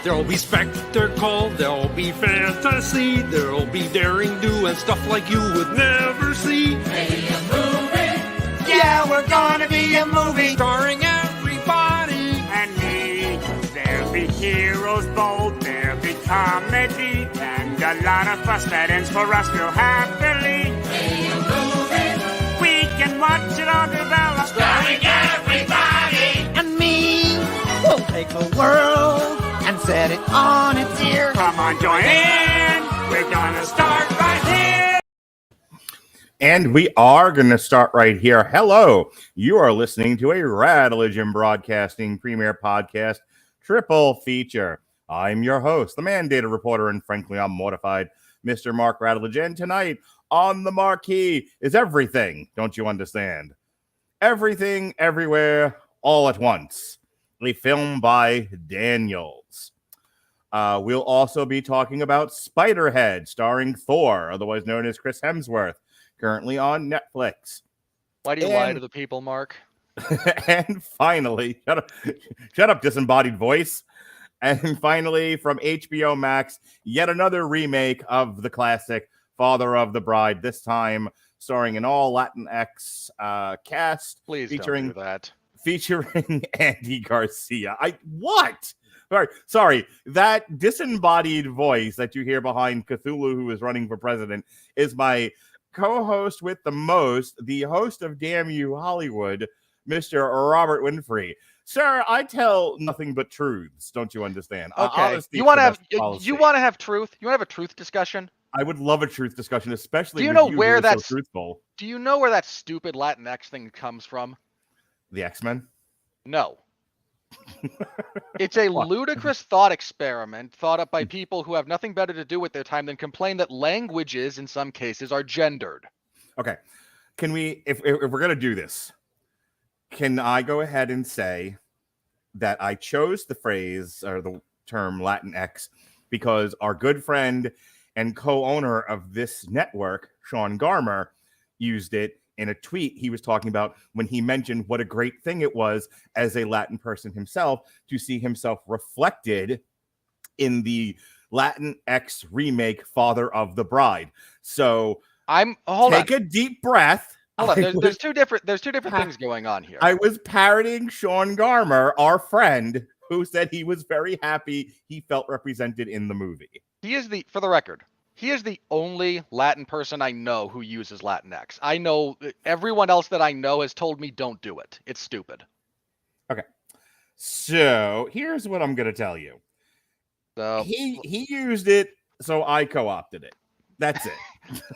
There'll be spectacle, there'll be fantasy, there'll be daring do and stuff like you would never see. Be a movie. Yeah, we're gonna be a movie. Starring everybody And me. There'll be heroes bold, there'll be comedy, and a lot of fuss that ends for us real happily. Be a movie. We can watch it all develop. Starring everybody. And me. We'll take the world and set it on its ear. Come on, join in. We're gonna start right here. And we are going to start right here. Hello, you are listening to a Radulich Broadcasting Premier Podcast Triple Feature. I'm your host, the mandated reporter, and frankly, I'm mortified, Mr. Mark Radulich. And tonight on the marquee is everything, don't you understand? Everything, everywhere, all at once. A film by Daniels. We'll also be talking about Spiderhead, starring Thor, otherwise known as Chris Hemsworth, currently on Netflix. Why do you lie to the people, Mark? And finally, shut up, disembodied voice. And finally, from HBO Max, yet another remake of the classic Father of the Bride, this time starring an all Latinx cast. Please featuring, don't do that. Featuring Andy Garcia. What? Sorry, that disembodied voice that you hear behind Cthulhu, who is running for president, is my co-host with the most, the host of Damn You Hollywood, Mr. Robert Winfrey. Sir, I tell nothing but truths. Don't you understand? Okay. You want to have truth? You want to have a truth discussion? I would love a truth discussion, especially. Do you know with where that's so truthful? Do you know where that stupid Latinx thing comes from? The X-Men? No. It's a ludicrous thought experiment thought up by people who have nothing better to do with their time than complain that languages, in some cases, are gendered. Okay. Can we, if we're going to do this, can I go ahead and say that I chose the phrase or the term Latinx because our good friend and co-owner of this network, Sean Garmer, used it in a tweet he was talking about when he mentioned what a great thing it was as a Latin person himself to see himself reflected in the Latinx remake Father of the Bride. So take a deep breath. Hold on. There's two different things going on here. I was parroting Sean Garmer, our friend, who said he was very happy he felt represented in the movie. For the record, he is the only Latin person I know who uses Latinx. I know everyone else that I know has told me don't do it. It's stupid. Okay. So here's what I'm going to tell you. So he used it, so I co-opted it. That's it.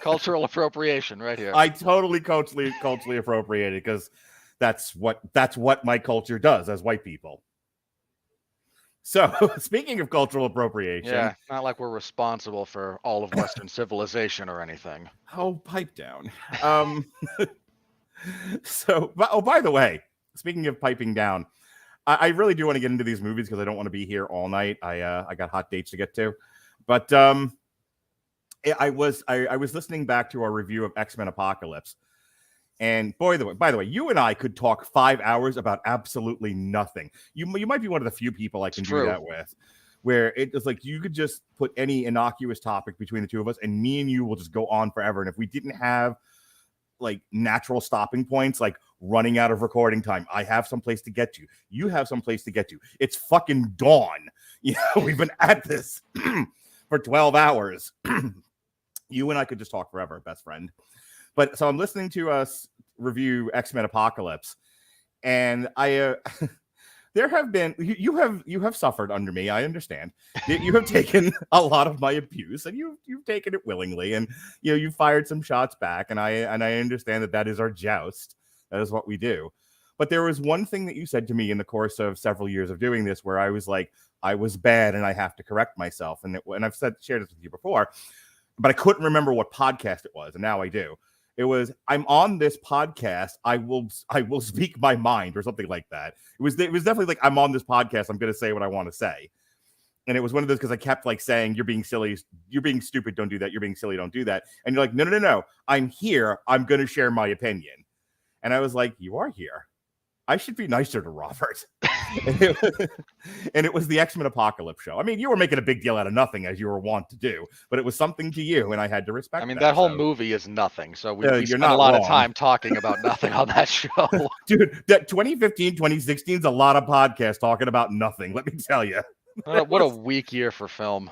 Cultural appropriation right here. I totally culturally appropriated because that's what my culture does as white people. So, speaking of cultural appropriation... Yeah, not like we're responsible for all of Western civilization or anything. Oh, pipe down. By the way, speaking of piping down, I really do want to get into these movies because I don't want to be here all night. I got hot dates to get to. But I was listening back to our review of X-Men Apocalypse. And by the way, you and I could talk 5 hours about absolutely nothing. You might be one of the few people I can do that with, where it's like you could just put any innocuous topic between the two of us, and me and you will just go on forever. And if we didn't have like natural stopping points, like running out of recording time, I have some place to get to. You have some place to get to. It's fucking dawn. We've been at this for 12 hours. You and I could just talk forever, best friend. But so I'm listening to us review X-Men Apocalypse, and there have been you have suffered under me. I understand. You have taken a lot of my abuse, and you've taken it willingly, and you fired some shots back, and I understand that is our joust. That is what we do. But there was one thing that you said to me in the course of several years of doing this, where I was like, I was bad, and I have to correct myself, and I've shared this with you before. But I couldn't remember what podcast it was, and now I do. It was, I'm on this podcast, I will speak my mind, or something like that. It was definitely like, I'm on this podcast, I'm going to say what I want to say. And it was one of those, because I kept like saying, you're being silly, you're being stupid, don't do that, you're being silly, don't do that. And you're like, no, I'm here, I'm going to share my opinion. And I was like, you are here. I should be nicer to Robert. And it was the X-Men Apocalypse show. I mean, you were making a big deal out of nothing, as you were wont to do, but it was something to you, and I had to respect. I mean, that whole movie is nothing. So we you're spent not a lot of wrong. time talking about nothing on that show. Dude, that 2015, 2016 is a lot of podcasts talking about nothing. Let me tell you. What a weak year for film.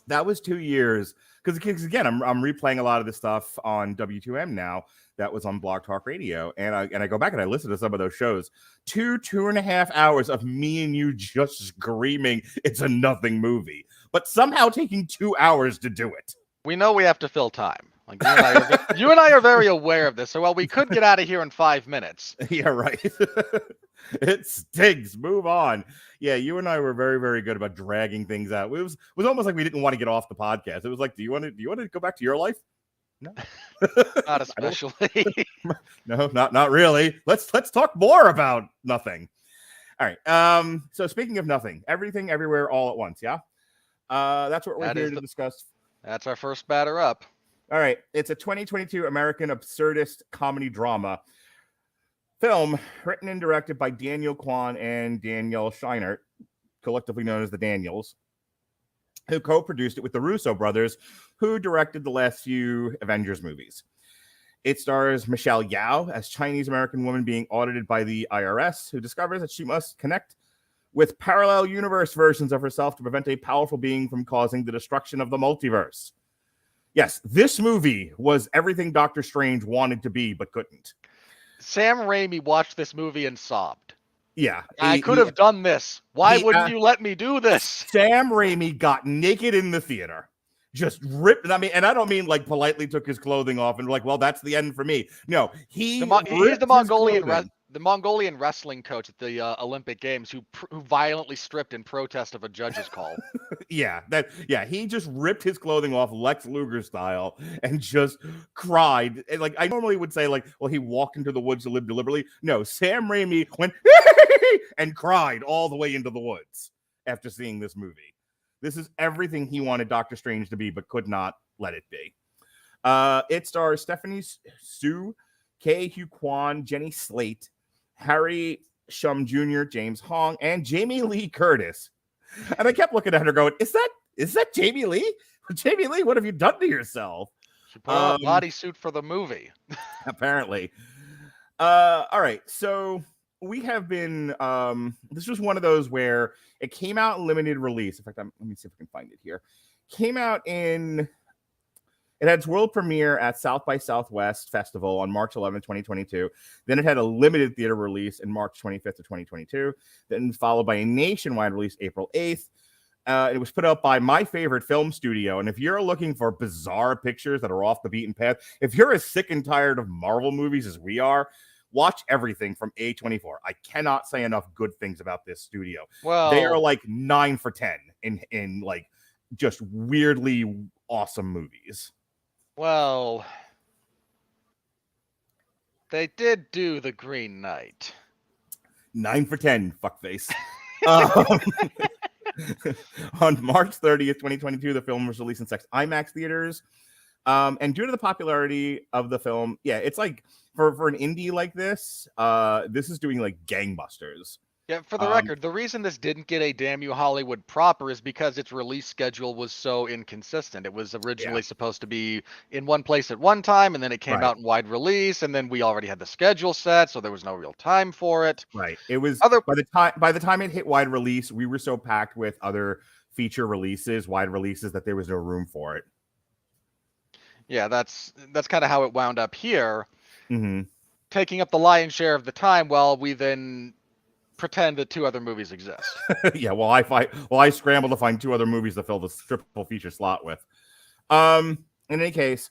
That was 2 years. Because again, I'm replaying a lot of this stuff on W2M now. That was on Blog Talk Radio, and I go back and I listen to some of those shows. 2.5 hours of me and you just screaming, "It's a nothing movie," but somehow taking 2 hours to do it. We know we have to fill time. Like you and I are very aware of this. So while we could get out of here in 5 minutes. Yeah, right. It stinks. Move on. Yeah, you and I were very, very good about dragging things out. It was almost like we didn't want to get off the podcast. It was like, do you want to go back to your life? No. Not especially. No, not really. Let's talk more about nothing. All right. So speaking of nothing, everything, everywhere, all at once. Yeah. That's what we're here to discuss. That's our first batter up. All right. It's a 2022 American absurdist comedy drama film written and directed by Daniel Kwan and Danielle Scheinert, collectively known as the Daniels, who co-produced it with the Russo brothers, who directed the last few Avengers movies. It stars Michelle Yeoh as Chinese-American woman being audited by the IRS, who discovers that she must connect with parallel universe versions of herself to prevent a powerful being from causing the destruction of the multiverse. Yes, this movie was everything Doctor Strange wanted to be, but couldn't. Sam Raimi watched this movie and sobbed. Yeah. I could have done this. Why wouldn't you let me do this? Sam Raimi got naked in the theater. Just ripped. I mean, and I don't mean like politely took his clothing off and like, well, that's the end for me. No, he's the Mongolian wrestling coach at the Olympic Games who violently stripped in protest of a judge's call. He just ripped his clothing off Lex Luger style and just cried. And like I normally would say, like, well, he walked into the woods to live deliberately. No, Sam Raimi went and cried all the way into the woods after seeing this movie. This is everything he wanted Doctor Strange to be, but could not let it be. It stars Stephanie Su, Kei Hu Kwan, Jenny Slate, Harry Shum Jr., James Hong, and Jamie Lee Curtis. And I kept looking at her going, is that Jamie Lee? Jamie Lee, what have you done to yourself? She put on a bodysuit for the movie. Apparently. All right, so we have been this was one of those where it came out in limited release. In fact, let me see if I can find it here. It had its world premiere at South by Southwest Festival on March 11, 2022. Then it had a limited theater release in March 25th of 2022. Then followed by a nationwide release April 8th. It was put out by my favorite film studio. And if you're looking for bizarre pictures that are off the beaten path, if you're as sick and tired of Marvel movies as we are, watch everything from A24. I cannot say enough good things about this studio. Well, they are like 9 for 10 in like just weirdly awesome movies. Well, they did do The Green Knight. 9 for 10, fuckface. On March 30th, 2022, the film was released in 6 IMAX theaters. And due to the popularity of the film, it's like for an indie like this, this is doing like gangbusters. Yeah, for the record, the reason this didn't get a Damn You Hollywood proper is because its release schedule was so inconsistent. It was originally supposed to be in one place at one time, and then it came out in wide release, and then we already had the schedule set, so there was no real time for it. Right. It was by the time it hit wide release, we were so packed with other feature releases, wide releases, that there was no room for it. Yeah, that's kind of how it wound up here, taking up the lion's share of the time while we then pretend that 2 other movies exist. Yeah, well, I scramble to find 2 other movies to fill the triple feature slot with. In any case,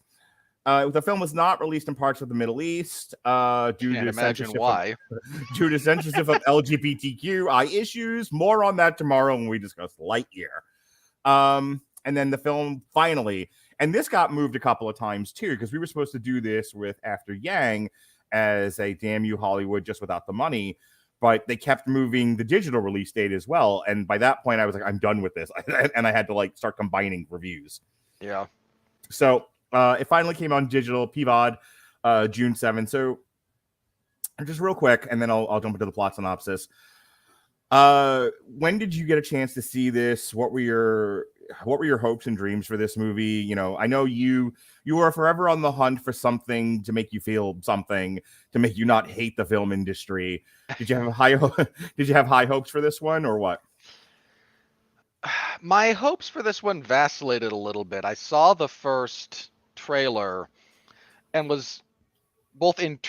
the film was not released in parts of the Middle East due to censorship of LGBTQI issues. More on that tomorrow when we discuss Lightyear. And then the film finally, and this got moved a couple of times too, because we were supposed to do this with After Yang as a Damn You Hollywood just without the money. But they kept moving the digital release date as well. And by that point, I was like, I'm done with this. And I had to like start combining reviews. Yeah. So it finally came on digital, PVOD, June 7th. So just real quick, and then I'll jump into the plot synopsis. When did you get a chance to see this? What were your hopes and dreams for this movie? You know, I know you were forever on the hunt for something to make you feel something, to make you not hate the film industry. Did you have high hopes for this one, or what? My hopes for this one vacillated a little bit. I saw the first trailer and was both in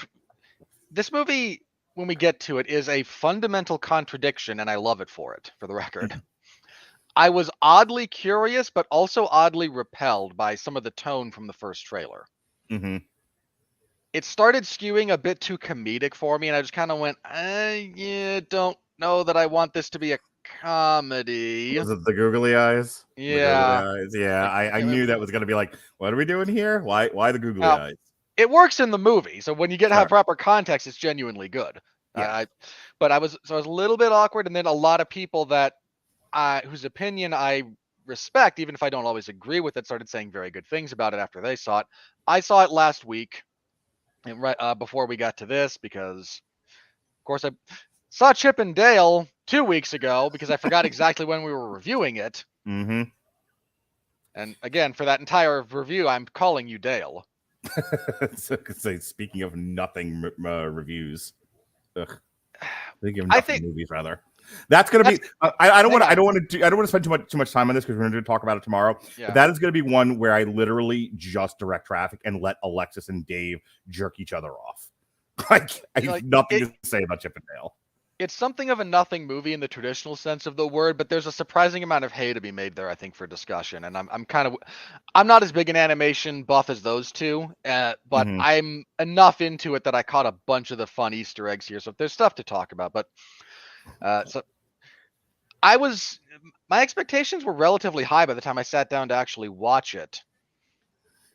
this movie, when we get to it, is a fundamental contradiction, and I love it for it, for the record. I was oddly curious, but also oddly repelled by some of the tone from the first trailer. Mm-hmm. It started skewing a bit too comedic for me, and I just kind of went, I don't know that I want this to be a comedy. Was it the googly eyes? Yeah. The googly eyes? Yeah, Like, I knew that was going to be like, what are we doing here? Why the googly eyes? It works in the movie, so when you get have proper context, it's genuinely good. Yeah. But I was a little bit awkward, and then a lot of people that whose opinion I respect, even if I don't always agree with it, started saying very good things about it after they saw it. I saw it last week, and right before we got to this, because of course I saw Chip and Dale 2 weeks ago because I forgot exactly when we were reviewing it. Mm-hmm. And again, for that entire review, I'm calling you Dale. So, speaking of nothing reviews, I think movies rather. That's going to be. I don't want to spend too much time on this because we're going to talk about it tomorrow. Yeah. But that is going to be one where I literally just direct traffic and let Alexis and Dave jerk each other off. I have nothing to say about Chip and Dale. It's something of a nothing movie in the traditional sense of the word, but there's a surprising amount of hay to be made there, I think, for discussion. And I'm not as big an animation buff as those two, but I'm enough into it that I caught a bunch of the fun Easter eggs here. So if there's stuff to talk about, but so my expectations were relatively high by the time I sat down to actually watch it.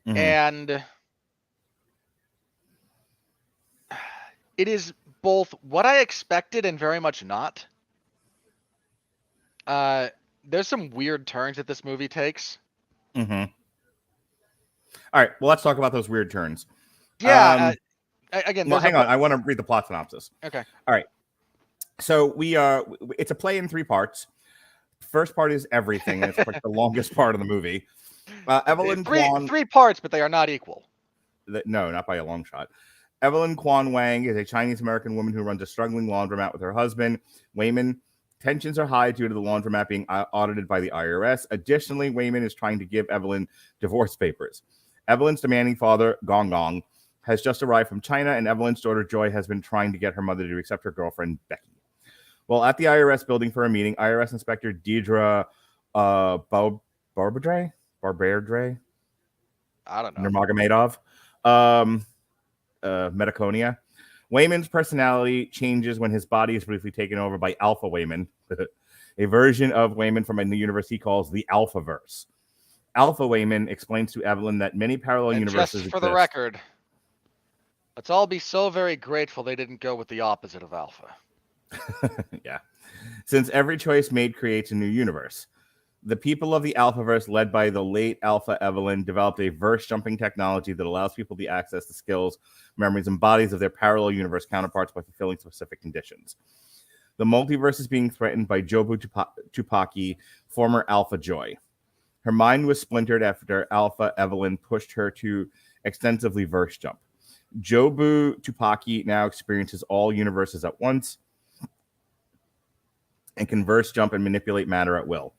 Mm-hmm. And it is both what I expected and very much not. There's some weird turns that this movie takes. Mm-hmm. All right, well, let's talk about those weird turns. Yeah. Again, hang on. I want to read the plot synopsis. Okay. All right. So it's a play in 3 parts. First part is everything, and it's like the longest part of the movie. Evelyn Kwan, 3 parts, but they are not equal. No, not by a long shot. Evelyn Kwan Wang is a Chinese-American woman who runs a struggling laundromat with her husband, Wayman. Tensions are high due to the laundromat being audited by the IRS. Additionally, Wayman is trying to give Evelyn divorce papers. Evelyn's demanding father, Gong Gong, has just arrived from China, and Evelyn's daughter, Joy, has been trying to get her mother to accept her girlfriend, Becky. While at the IRS building for a meeting, IRS Inspector Deidre Barberdre? I don't know. Nurmagomedov. Metaconia. Wayman's personality changes when his body is briefly taken over by Alpha Wayman, a version of Wayman from a new universe he calls the Alphaverse. Alpha Wayman explains to Evelyn that many parallel universes just for the record, let's all be so very grateful they didn't go with the opposite of Alpha. Yeah. Since every choice made creates a new universe. The people of the Alphaverse, led by the late Alpha Evelyn, developed a verse-jumping technology that allows people to access the skills, memories, and bodies of their parallel universe counterparts by fulfilling specific conditions. The multiverse is being threatened by Jobu Tupaki, former Alpha Joy. Her mind was splintered after Alpha Evelyn pushed her to extensively verse jump. Jobu Tupaki now experiences all universes at once and can verse jump and manipulate matter at will.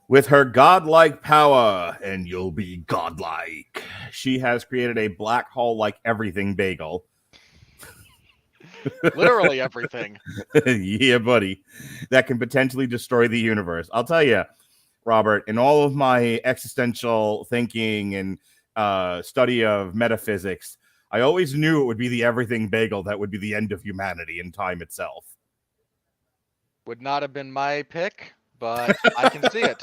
With her godlike power, and you'll be godlike, she has created a black hole-like everything bagel. Literally everything. Yeah, buddy. That can potentially destroy the universe. I'll tell you, Robert, in all of my existential thinking and study of metaphysics, I always knew it would be the everything bagel that would be the end of humanity and time itself. Would not have been my pick, but I can see it.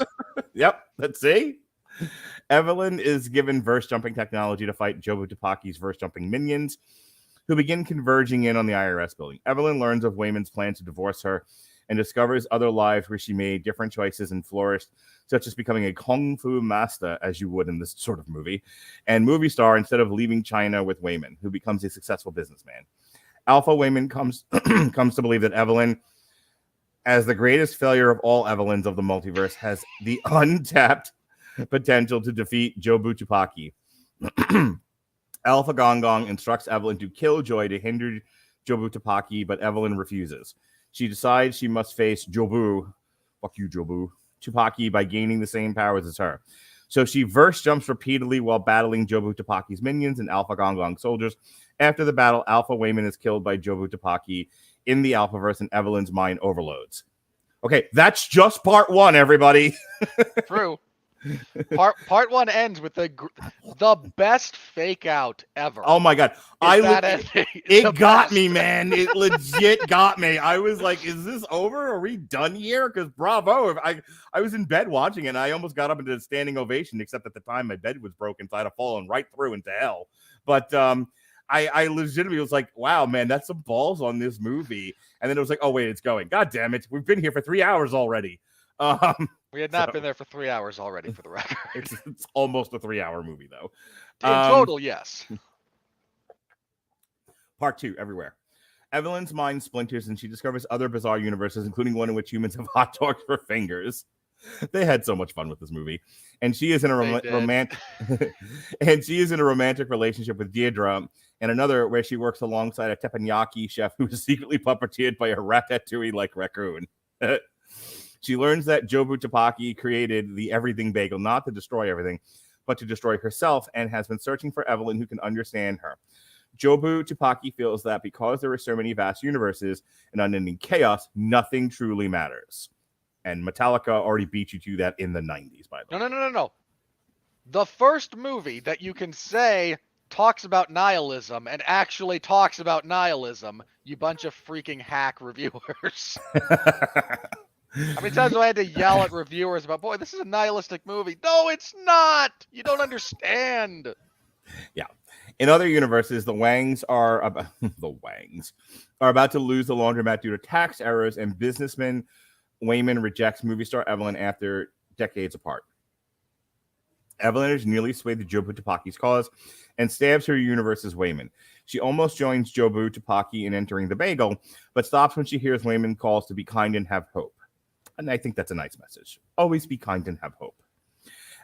Yep, let's see. Evelyn is given verse jumping technology to fight Jobu Tupaki's verse jumping minions, who begin converging in on the IRS building. Evelyn learns of Wayman's plan to divorce her and discovers other lives where she made different choices and flourished, such as becoming a kung fu master, as you would in this sort of movie, and movie star instead of leaving China with Wayman, who becomes a successful businessman. Alpha Wayman comes to believe that Evelyn as the greatest failure of all Evelyns of the multiverse, has the untapped potential to defeat Jobu Tupaki. Alpha Gong Gong instructs Evelyn to kill Joy to hinder Jobu Tupaki, but Evelyn refuses. She decides she must face Jobu, fuck you, Jobu, Tupaki by gaining the same powers as her. So she verse jumps repeatedly while battling Jobu Tupaki's minions and Alpha Gong Gong soldiers. After the battle, Alpha Wayman is killed by Jobu Tupaki in the Alphaverse, and Evelyn's mind overloads. Okay, that's just part one, everybody. True. Part one ends with the best fake out ever. Oh my god, it got me, man. It legit got me. I was like, "Is this over? Are we done here?" Because bravo, I was in bed watching it, and I almost got up into a standing ovation. Except at the time, my bed was broken, so I'd have fallen right through into hell. But I legitimately was like, "Wow, man, that's some balls on this movie." And then it was like, "Oh wait, it's going. God damn it, we've been here for 3 hours already." We had not been there for 3 hours already, for the record. It's almost a 3-hour movie, though. In total, yes. Part 2, everywhere. Evelyn's mind splinters and she discovers other bizarre universes, including one in which humans have hot dogs for fingers. They had so much fun with this movie. And she is in a romantic relationship with Deirdre, and another where she works alongside a teppanyaki chef who is secretly puppeteered by a ratatouille-like raccoon. She learns that Jobu Tupaki created the everything bagel not to destroy everything, but to destroy herself, and has been searching for Evelyn who can understand her. Jobu Tupaki feels that because there are so many vast universes and unending chaos, nothing truly matters. And Metallica already beat you to that in the 90s, by the way. No. The first movie that you can say talks about nihilism and actually talks about nihilism, you bunch of freaking hack reviewers. How many times do I had to yell at reviewers about, boy, this is a nihilistic movie? No, it's not. You don't understand. Yeah. In other universes, the Wangs are about to lose the laundromat due to tax errors, and businessman Wayman rejects movie star Evelyn after decades apart. Evelyn is nearly swayed to Jobu Tupaki's cause and stabs her universe's Wayman. She almost joins Jobu Tupaki in entering the bagel, but stops when she hears Wayman calls to be kind and have hope. And I think that's a nice message. Always be kind and have hope.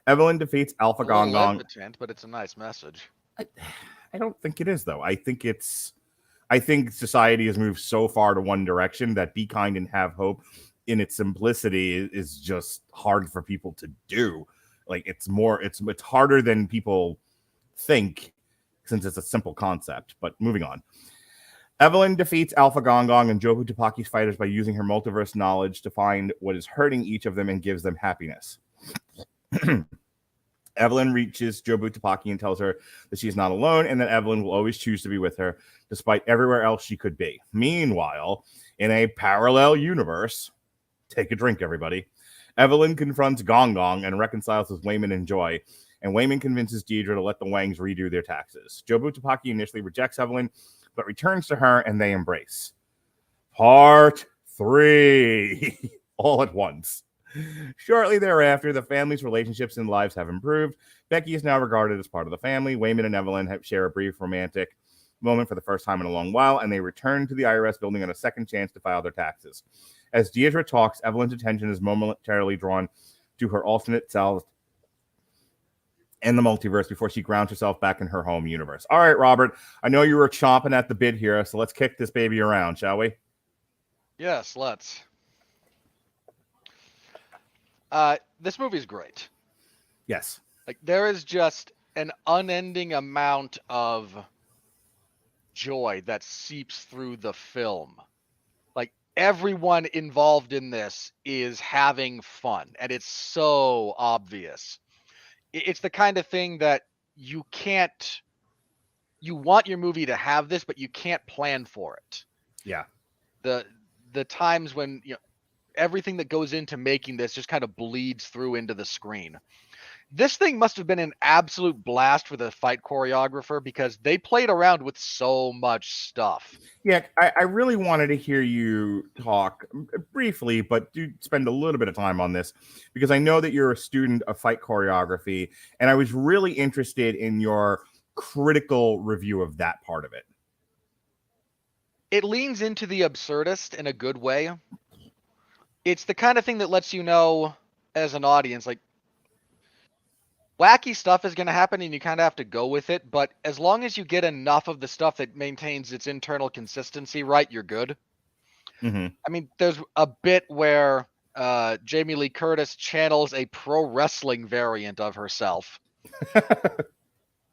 Evelyn defeats Alpha Gong Gong. But it's a nice message. I don't think it is, though. I think society has moved so far to one direction that be kind and have hope in its simplicity is just hard for people to do. Like it's harder than people think since it's a simple concept. But moving on. Evelyn defeats Alpha Gong Gong and Jobu Tupaki's fighters by using her multiverse knowledge to find what is hurting each of them and gives them happiness. Evelyn reaches Jobu Tupaki and tells her that she's not alone and that Evelyn will always choose to be with her despite everywhere else she could be. Meanwhile, in a parallel universe, take a drink, everybody, Evelyn confronts Gong Gong and reconciles with Wayman and Joy, and Wayman convinces Deirdre to let the Wangs redo their taxes. Jobu Tupaki initially rejects Evelyn, but returns to her and they embrace. Part 3. All at once. Shortly thereafter, the family's relationships and lives have improved. Becky is now regarded as part of the family. Wayman and Evelyn share a brief romantic moment for the first time in a long while, and they return to the IRS building on a second chance to file their taxes. As Deirdre talks, Evelyn's attention is momentarily drawn to her alternate self and the multiverse before she grounds herself back in her home universe. All right, Robert, I know you were chomping at the bit here, so let's kick this baby around, shall we? Yes, let's. This movie's great. Yes. Like, there is just an unending amount of joy that seeps through the film. Like, everyone involved in this is having fun, and it's so obvious. It's the kind of thing that you want your movie to have this, but you can't plan for it. Yeah. The times when, everything that goes into making this just kind of bleeds through into the screen. This thing must have been an absolute blast for the fight choreographer because they played around with so much stuff. Yeah, I really wanted to hear you talk briefly, but do spend a little bit of time on this because I know that you're a student of fight choreography, and I was really interested in your critical review of that part of it. It leans into the absurdist in a good way. it's the kind of thing that lets you know as an audience, like, wacky stuff is going to happen and you kind of have to go with it. But as long as you get enough of the stuff that maintains its internal consistency right, you're good. Mm-hmm. I mean, there's a bit where Jamie Lee Curtis channels a pro wrestling variant of herself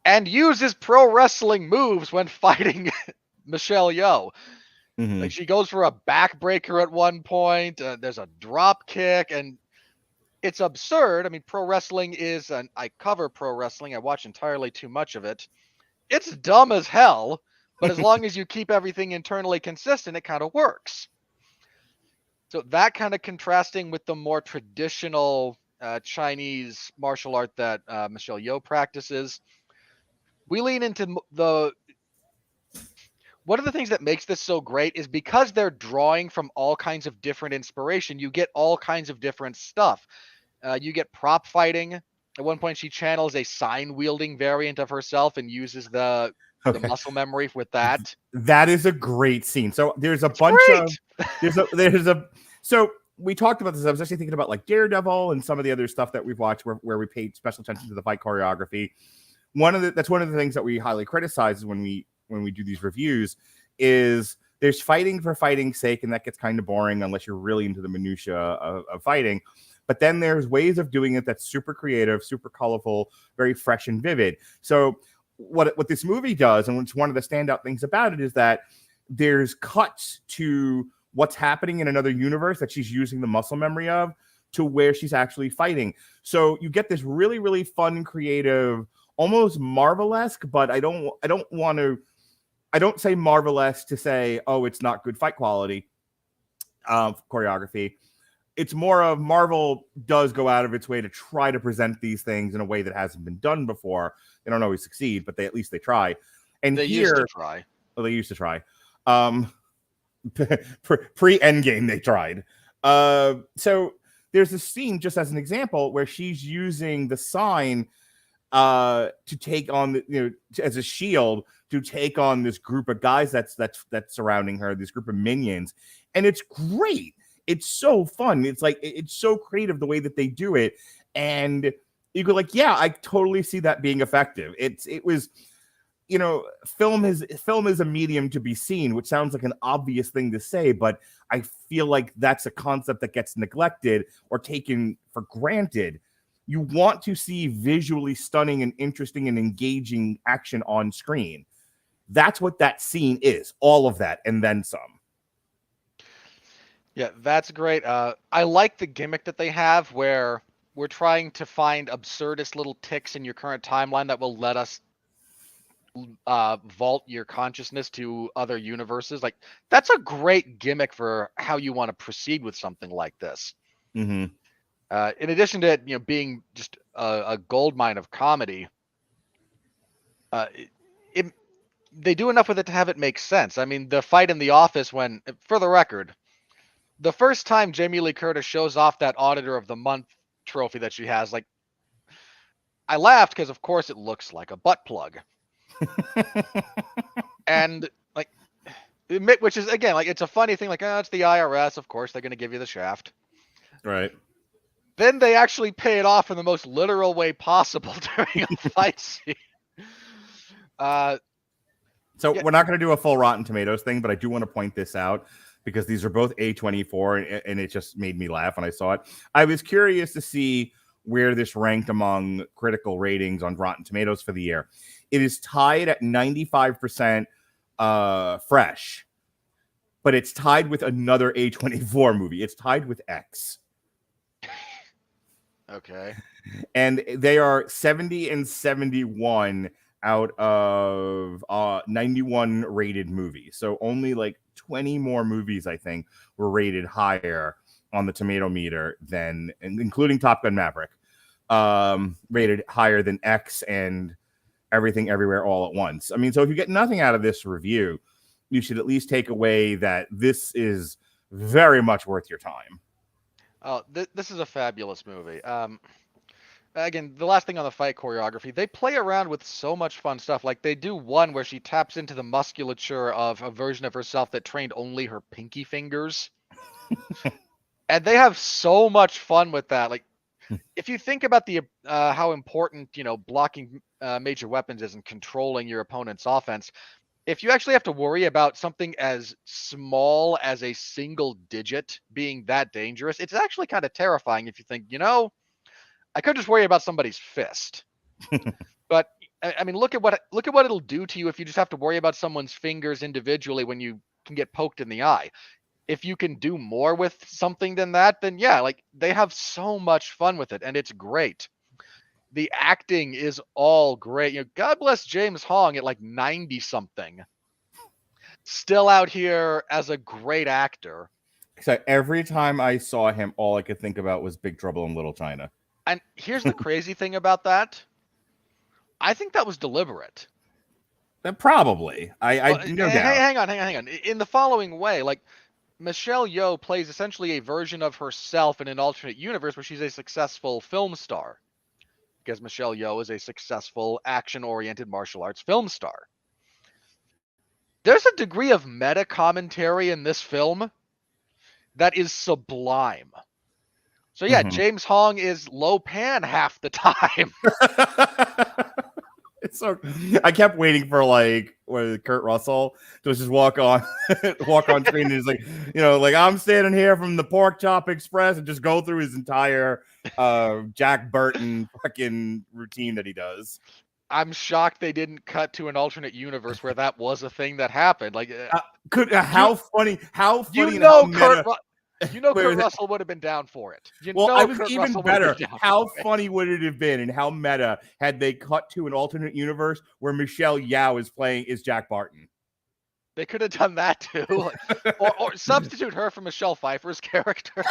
and uses pro wrestling moves when fighting Michelle Yeoh. Mm-hmm. Like, she goes for a backbreaker at one point. There's a drop kick, and it's absurd. I mean, pro wrestling is I cover pro wrestling. I watch entirely too much of it. It's dumb as hell, but as long as you keep everything internally consistent, it kind of works. So that kind of contrasting with the more traditional Chinese martial art that Michelle Yeoh practices, we lean into the. One of the things that makes this so great is because they're drawing from all kinds of different inspiration, you get all kinds of different stuff. You get prop fighting. At one point, she channels a sign wielding variant of herself and uses the muscle memory with that. That is a great scene. So there's a It's bunch great. of so we talked about this. I was actually thinking about like Daredevil and some of the other stuff that we've watched where we paid special attention to the fight choreography. That's one of the things that we highly criticize when we do these reviews is there's fighting for fighting's sake, and that gets kind of boring unless you're really into the minutia of fighting. But then there's ways of doing it that's super creative, super colorful, very fresh and vivid. So what this movie does, and it's one of the standout things about it, is that there's cuts to what's happening in another universe that she's using the muscle memory of to where she's actually fighting. So you get this really, really fun, creative, almost Marvel-esque, but I don't say Marvel-esque to say, oh, it's not good fight quality choreography. It's more of Marvel does go out of its way to try to present these things in a way that hasn't been done before. They don't always succeed, but at least they try. And They here, used to try. well, they used to try. Pre-Endgame, they tried. So there's a scene, just as an example, where she's using the sign to take on as a shield to take on this group of guys that's surrounding her, this group of minions, and it's great. It's so fun. It's like it's so creative the way that they do it, and you go like, yeah, I totally see that being effective. It was, film is a medium to be seen, which sounds like an obvious thing to say, but I feel like that's a concept that gets neglected or taken for granted. You want to see visually stunning and interesting and engaging action on screen. That's what that scene is. All of that and then some. Yeah, that's great. I like the gimmick that they have where we're trying to find absurdist little ticks in your current timeline that will let us vault your consciousness to other universes. Like, that's a great gimmick for how you want to proceed with something like this. Mm-hmm. In addition to it, being just a goldmine of comedy, they do enough with it to have it make sense. I mean, the fight in the office when, for the record, the first time Jamie Lee Curtis shows off that Auditor of the Month trophy that she has, like, I laughed because, of course, it looks like a butt plug. And, like, which is, again, like, it's a funny thing, like, oh, it's the IRS, of course, they're going to give you the shaft. Right. Then they actually pay it off in the most literal way possible during a fight scene. So we're not going to do a full Rotten Tomatoes thing, but I do want to point this out because these are both A24, and it just made me laugh when I saw it. I was curious to see where this ranked among critical ratings on Rotten Tomatoes for the year. It is tied at 95% fresh, but it's tied with another A24 movie. It's tied with X. Okay. And they are 70 and 71 out of 91 rated movies. So only like 20 more movies, I think, were rated higher on the tomato meter than, including Top Gun Maverick, rated higher than X and Everything Everywhere All at Once. I mean, so if you get nothing out of this review, you should at least take away that this is very much worth your time. Oh, this is a fabulous movie. Again, the last thing on the fight choreography, they play around with so much fun stuff. Like, they do one where she taps into the musculature of a version of herself that trained only her pinky fingers. And they have so much fun with that. Like, if you think about the how important blocking major weapons is and controlling your opponent's offense, if you actually have to worry about something as small as a single digit being that dangerous, it's actually kind of terrifying. If you think, I could just worry about somebody's fist. But I mean, look at what it'll do to you if you just have to worry about someone's fingers individually when you can get poked in the eye. If you can do more with something than that, then yeah, like they have so much fun with it, and it's great. The acting is all great. God bless James Hong at like 90 something, still out here as a great actor. So every time I saw him, all I could think about was Big Trouble in Little China. And here's the crazy thing about that. I think that was deliberate. Probably. I no doubt. Hang on. In the following way, like Michelle Yeoh plays essentially a version of herself in an alternate universe where she's a successful film star. Because Michelle Yeoh is a successful action-oriented martial arts film star. There's a degree of meta commentary in this film that is sublime. So yeah, James Hong is Lo Pan half the time. It's so. I kept waiting for Kurt Russell to just walk on screen and he's like, like I'm standing here from the Pork Chop Express and just go through his entire Jack Burton fucking routine that he does. I'm shocked they didn't cut to an alternate universe where that was a thing that happened. Like, how funny? Kurt Russell would have been down for it. I was even better. How funny would it have been, and how meta had they cut to an alternate universe where Michelle Yeoh is Jack Barton? They could have done that too, or substitute her for Michelle Pfeiffer's character.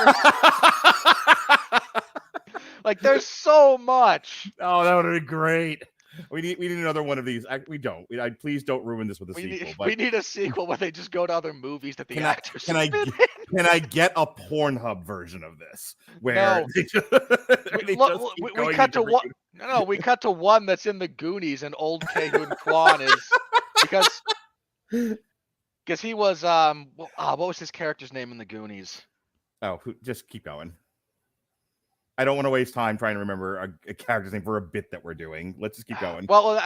Like, there's so much. Oh, that would have been great. We need another one of these. We don't. Please don't ruin this with a sequel. We need a sequel where they just go to other movies that the actors. Can I get a Pornhub version of this where we cut to one? No, we cut to one that's in the Goonies, and old Kei-Hoon Kwan is because he was what was his character's name in the Goonies? Oh, just keep going. I don't want to waste time trying to remember a character's name for a bit that we're doing. Let's just keep going. Well,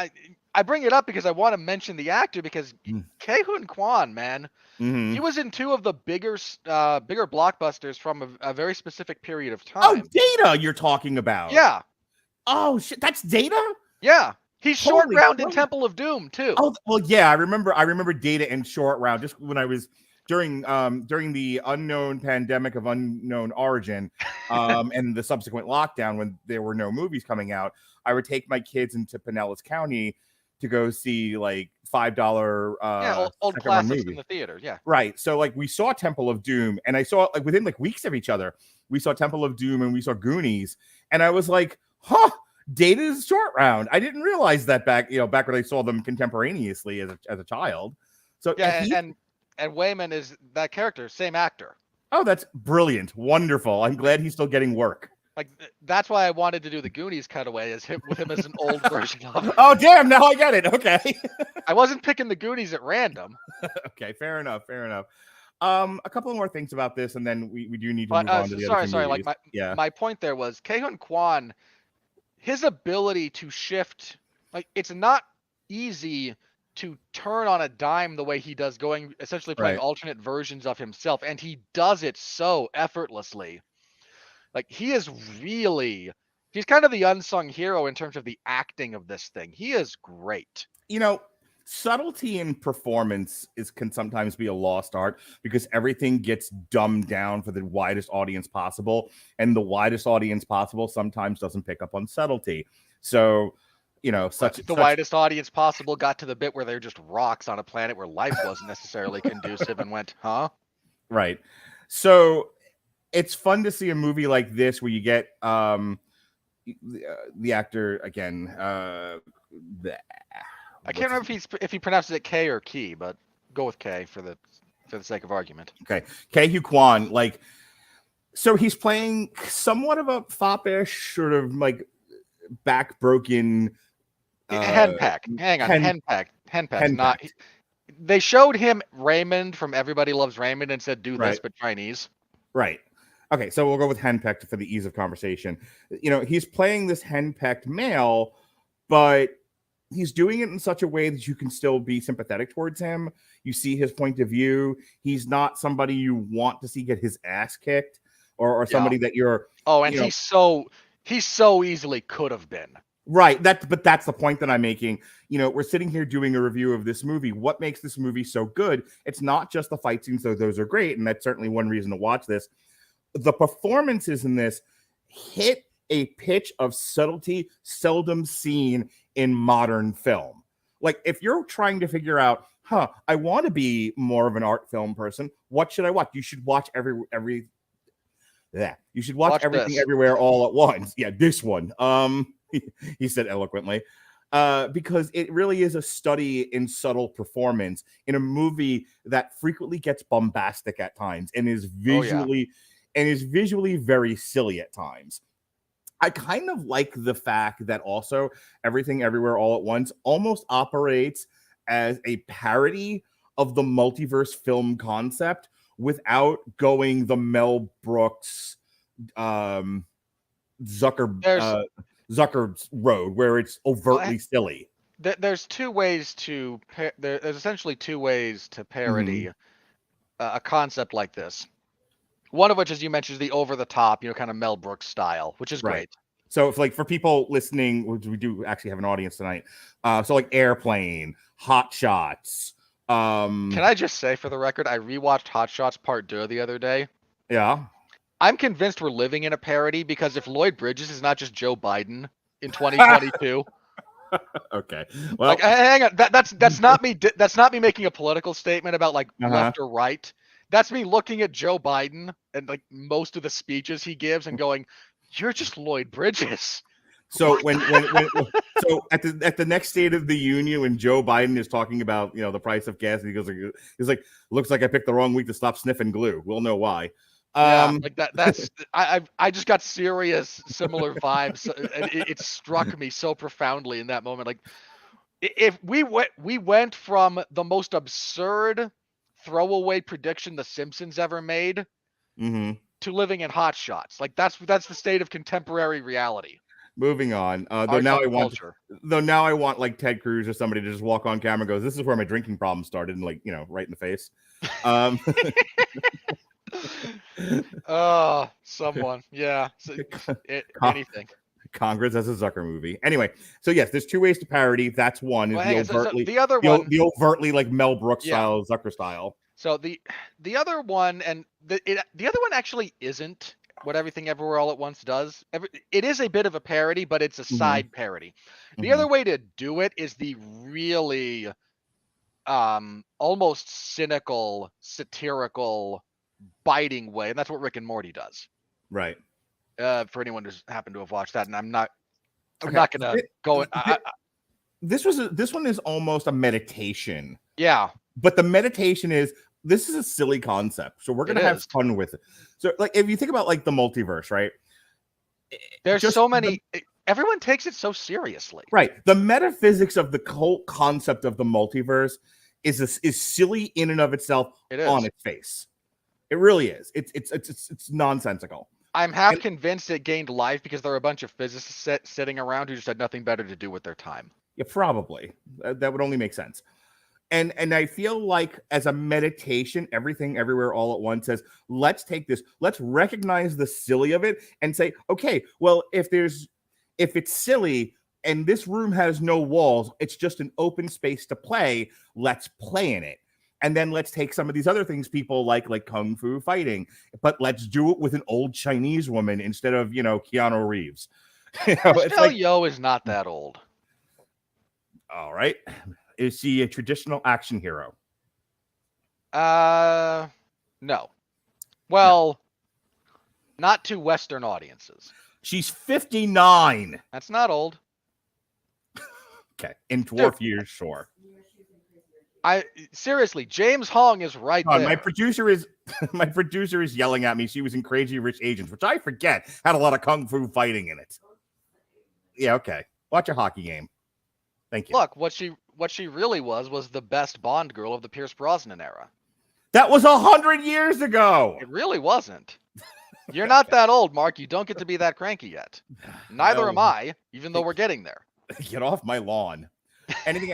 I bring it up because I want to mention the actor, because Kei-Hoon Kwan, man, he was in two of the bigger blockbusters from a very specific period of time. Oh, Data you're talking about. Yeah. Oh, shit. That's Data? Yeah. He's Short Round in Temple of Doom, too. Oh, well, yeah. I remember Data and Short Round just when I was during the unknown pandemic of unknown origin and the subsequent lockdown when there were no movies coming out. I would take my kids into Pinellas County to go see like $5 old classics in the theater. Yeah. Right. So like we saw Temple of Doom, and I saw like within like weeks of each other, we saw Temple of Doom and we saw Goonies, and I was like, Data's Short Round. I didn't realize that back when I saw them contemporaneously as a child. So yeah, and Wayman is that character, same actor. Oh, that's brilliant. Wonderful. I'm glad he's still getting work. Like, that's why I wanted to do the Goonies cutaway with him as an old version of it. Oh, damn. Now I get it. Okay. I wasn't picking the Goonies at random. Okay. Fair enough. A couple more things about this, and then we do need to move on to the other two movies. Like my point there was Kei-Hoon Kwan, his ability to shift, like, it's not easy to turn on a dime the way he does, going essentially playing alternate versions of himself, and he does it so effortlessly. Like, he's kind of the unsung hero in terms of the acting of this thing. He is great. Subtlety in performance can sometimes be a lost art because everything gets dumbed down for the widest audience possible, and the widest audience possible sometimes doesn't pick up on subtlety. So the widest audience possible got to the bit where they're just rocks on a planet where life wasn't necessarily conducive and went, huh? Right. So it's fun to see a movie like this where you get the actor again. I can't remember if he pronounces it K or Key, but go with K for the sake of argument. Okay, Kei-Hoon Kwan. Like, so he's playing somewhat of a foppish, sort of like back-broken. Henpeck. Hang on. Henpeck. Not. They showed him Raymond from Everybody Loves Raymond and said, "Do this, but Chinese." Right. Okay, so we'll go with henpecked for the ease of conversation. He's playing this henpecked male, but he's doing it in such a way that you can still be sympathetic towards him. You see his point of view. He's not somebody you want to see get his ass kicked, or somebody that you're. Oh, and he's so easily could have been. Right. But that's the point that I'm making. We're sitting here doing a review of this movie. What makes this movie so good? It's not just the fight scenes, though those are great, and that's certainly one reason to watch this. The performances in this hit a pitch of subtlety seldom seen in modern film. Like, if you're trying to figure out, I want to be more of an art film person, what should I watch? You should watch everything everywhere all at once. Yeah, this one. He said eloquently. Because it really is a study in subtle performance in a movie that frequently gets bombastic at times and is visually very silly at times. I kind of like the fact that also Everything Everywhere All at Once almost operates as a parody of the multiverse film concept without going the Mel Brooks Zucker road where it's overtly silly. There's two ways to there's essentially two ways to parody a concept like this. One of which, as you mentioned, is the over the top, kind of Mel Brooks style, which is great. So for people listening, we do actually have an audience tonight. So like Airplane, Hot Shots. Can I just say for the record, I rewatched Hot Shots Part 2 the other day. Yeah. I'm convinced we're living in a parody because if Lloyd Bridges is not just Joe Biden in 2022. Okay. Well, hang on. That's not me. That's not me making a political statement about left or right. That's me looking at Joe Biden and most of the speeches he gives and going, "You're just Lloyd Bridges." So so at the next State of the Union, when Joe Biden is talking about the price of gas, and he's like, "Looks like I picked the wrong week to stop sniffing glue." We'll know why. That's I just got serious similar vibes. It struck me so profoundly in that moment. If we went from the most absurd throwaway prediction The Simpsons ever made to living in Hot Shots. That's the state of contemporary reality. Moving on. Though now I want like Ted Cruz or somebody to just walk on camera and goes, "This is where my drinking problem started," and right in the face. Someone. Yeah. Anything. Congress as a Zucker movie. Anyway, so yes, there's two ways to parody. That's one. Is the other one, the overtly like Mel Brooks style, Zucker style. So the other one, and the other one actually isn't what Everything Everywhere All at Once does. It is a bit of a parody, but it's a side parody. The other way to do it is the really almost cynical, satirical, biting way, and that's what Rick and Morty does. Right. For anyone who's happened to have watched that, and I'm not gonna go. This one is almost a meditation. Yeah. But the meditation this is a silly concept, so we're gonna have fun with it. So, if you think about the multiverse, right? There's so many. Everyone takes it so seriously, right? The metaphysics of the whole concept of the multiverse is silly in and of itself. On its face. It really is. It's nonsensical. I'm half convinced it gained life because there are a bunch of physicists sitting around who just had nothing better to do with their time. Yeah, probably. That would only make sense. And I feel like as a meditation, Everything Everywhere All at Once says, let's take this, let's recognize the silly of it and say, okay, well, if it's silly and this room has no walls, it's just an open space to play, let's play in it. And then let's take some of these other things people like kung fu fighting, but let's do it with an old Chinese woman instead of, Keanu Reeves. Michelle Yeoh is not that old. All right. Is she a traditional action hero? No. Well, not to Western audiences. She's 59. That's not old. Okay. In dwarf years, sure. Seriously, James Hong is right there. My producer is yelling at me. She was in Crazy Rich Asians, which I forget had a lot of kung fu fighting in it. Yeah, okay. Watch a hockey game. Thank you. Look, what she really was the best Bond girl of the Pierce Brosnan era. That was 100 years ago. It really wasn't. You're not that old, Mark. You don't get to be that cranky yet. Neither Well, am I, even though we're getting there. Get off my lawn. Anything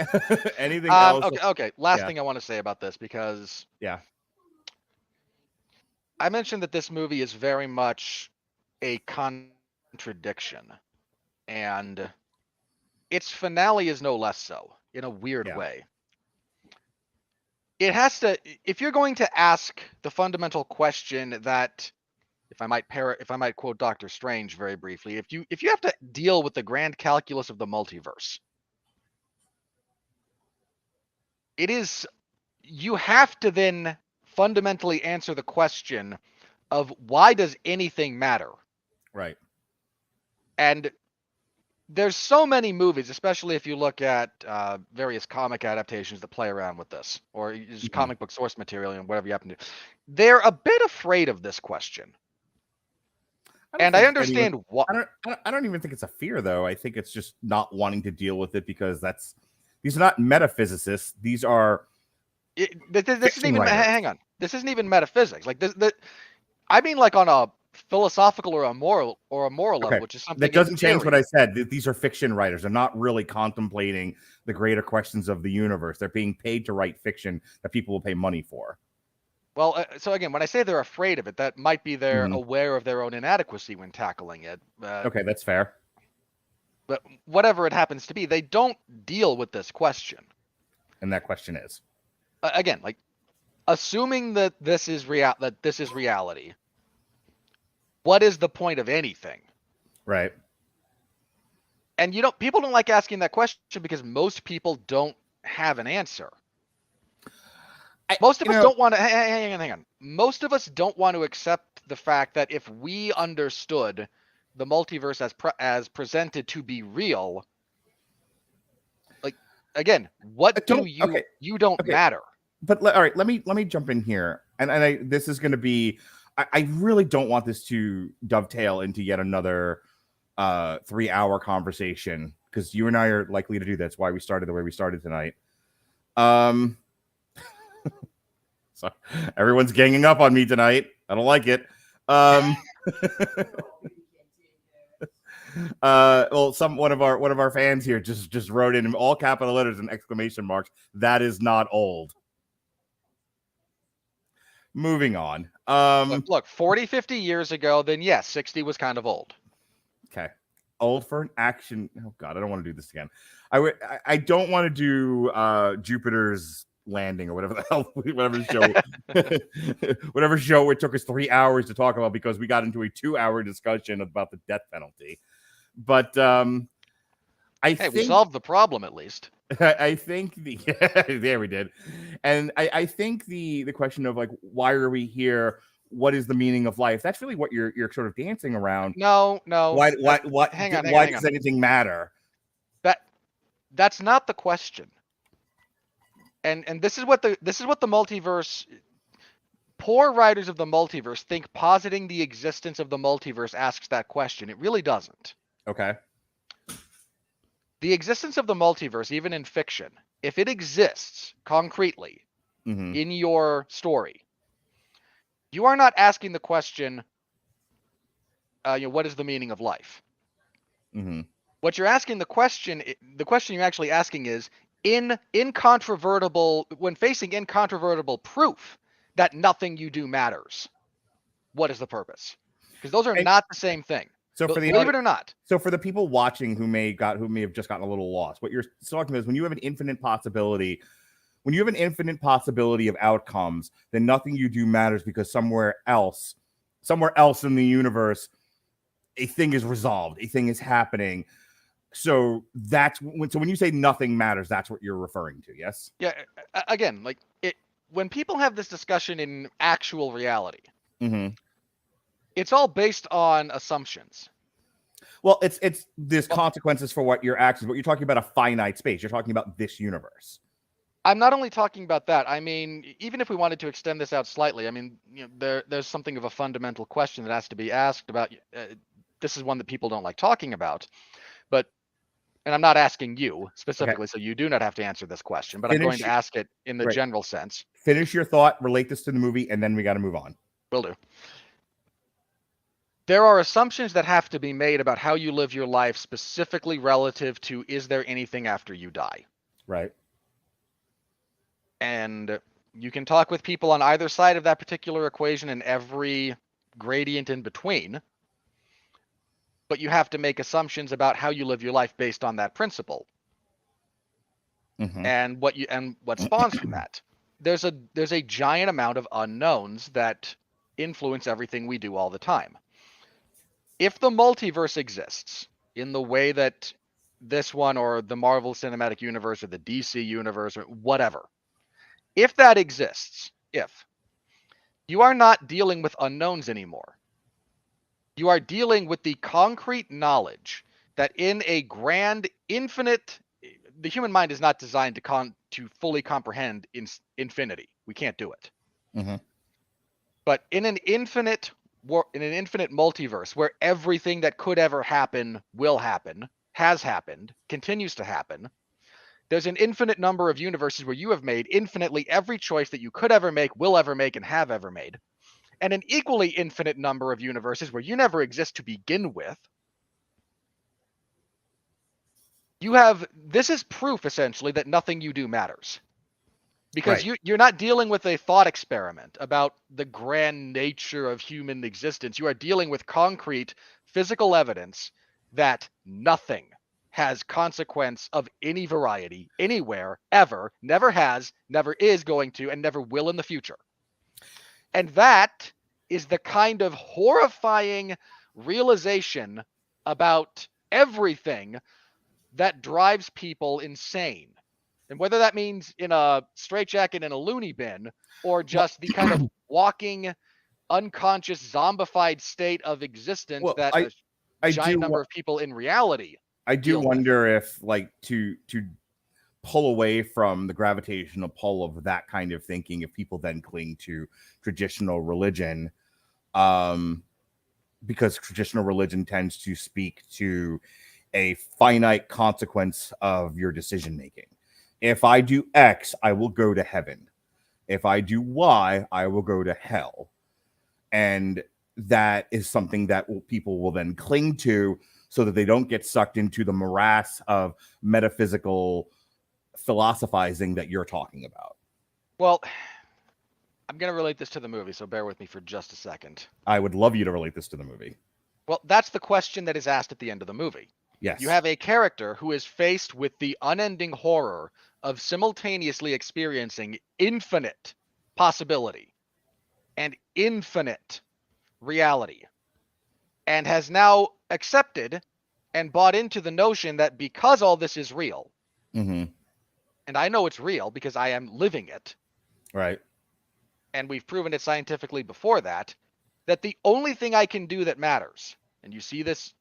anything else? Okay. Last Yeah. thing I want to say about this, because Yeah. I mentioned that this movie is very much a contradiction, and its finale is no less so, in a weird Yeah. way. It has to, if you're going to ask the fundamental question that, if I might quote Doctor Strange very briefly, if you have to deal with the grand calculus of the multiverse, you have to then fundamentally answer the question of why does anything matter? Right. And there's so many movies, especially if you look at various comic adaptations that play around with this, or just comic book source material and whatever you happen to. They're a bit afraid of this question. And I understand why. I don't even think it's a fear, though. I think it's just not wanting to deal with it because these are not metaphysicists. These are this isn't even hang on. This isn't even metaphysics. Like this, I mean, like on a philosophical or a moral level, which is something that doesn't change what I said. These are fiction writers. They're not really contemplating the greater questions of the universe. They're being paid to write fiction that people will pay money for. Well, so again, when I say they're afraid of it, that might be they're aware of their own inadequacy when tackling it. Okay, that's fair. But whatever it happens to be, they don't deal with this question. And that question is, again, like assuming that this is reality. What is the point of anything? Right. And people don't like asking that question because most people don't have an answer. Most of us don't want to hang on. Most of us don't want to accept the fact that if we understood the multiverse as presented to be real, like again, what do you don't matter. But all right, let me jump in here, and this is going to be. I really don't want this to dovetail into yet another 3-hour conversation because you and I are likely to do that. That's why we started the way we started tonight. So everyone's ganging up on me tonight. I don't like it. Well, one of our fans here just wrote in all capital letters and exclamation marks. That is not old. Moving on. Look, 40, 50 years ago, then yes, 60 was kind of old. Okay. Old for an action. Oh God, I don't want to do this again. I don't want to do Jupiter's Landing or whatever the hell, whatever show it took us 3 hours to talk about because we got into a 2-hour discussion about the death penalty. But we solved the problem at least. I think there we did, and I think the question of like why are we here? What is the meaning of life? That's really what you're sort of dancing around. No. Why does anything matter? That's not the question. And this is what the multiverse. Poor writers of the multiverse think positing the existence of the multiverse asks that question. It really doesn't. Okay. The existence of the multiverse, even in fiction, if it exists concretely in your story, you are not asking the question, what is the meaning of life? What you're asking the question you're actually asking is, when facing incontrovertible proof that nothing you do matters, what is the purpose? Because those are not the same thing. So believe it or not. So for the people watching who may have just gotten a little lost, what you're talking about is when you have an infinite possibility of outcomes, then nothing you do matters because somewhere else in the universe, a thing is resolved, a thing is happening. So when you say nothing matters, that's what you're referring to, yes? Yeah. Again, like when people have this discussion in actual reality, it's all based on assumptions. Well, there's consequences for what your actions, but you're talking about a finite space. You're talking about this universe. I'm not only talking about that. I mean, even if we wanted to extend this out slightly, I mean, there's something of a fundamental question that has to be asked about. This is one that people don't like talking about, and I'm not asking you specifically, so you do not have to answer this question, but I'm going to ask it in the general sense. Finish your thought, relate this to the movie, and then we got to move on. Will do. there are assumptions that have to be made about how you live your life, specifically relative to, is there anything after you die? Right. And you can talk with people on either side of that particular equation and every gradient in between, but you have to make assumptions about how you live your life based on that principle. Mm-hmm. And what spawns from that. There's a giant amount of unknowns that influence everything we do all the time. If the multiverse exists in the way that this one, or the Marvel Cinematic Universe, or the DC Universe, or whatever, if that exists, you are not dealing with unknowns anymore. You are dealing with the concrete knowledge that in a grand, infinite, the human mind is not designed to fully comprehend infinity. We can't do it. Mm-hmm. But in an infinite multiverse where everything that could ever happen will happen, has happened, continues to happen, there's an infinite number of universes where you have made infinitely every choice that you could ever make, will ever make, and have ever made, and an equally infinite number of universes where you never exist to begin with. This is proof, essentially, that nothing you do matters. Because Right. you're not dealing with a thought experiment about the grand nature of human existence. You are dealing with concrete physical evidence that nothing has consequence of any variety, anywhere, ever, never has, never is going to, and never will in the future. And that is the kind of horrifying realization about everything that drives people insane. And whether that means in a straitjacket in a loony bin, or just the kind of walking, unconscious, zombified state of existence Well, that a I giant do number of people in reality I do deal with. wonder if, like, to pull away from the gravitational pull of that kind of thinking, if people then cling to traditional religion, because traditional religion tends to speak to a finite consequence of your decision making. If I do X, I will go to heaven. If I do Y, I will go to hell. And that is something that people will then cling to, so that they don't get sucked into the morass of metaphysical philosophizing that you're talking about. Well, I'm going to relate this to the movie, so bear with me for just a second. I would love you to relate this to the movie. Well, that's the question that is asked at the end of the movie. Yes. You have a character who is faced with the unending horror of simultaneously experiencing infinite possibility and infinite reality, and has now accepted and bought into the notion that because all this is real, Mm-hmm. and I know it's real because I am living it, Right. and we've proven it scientifically before that the only thing I can do that matters, and you see this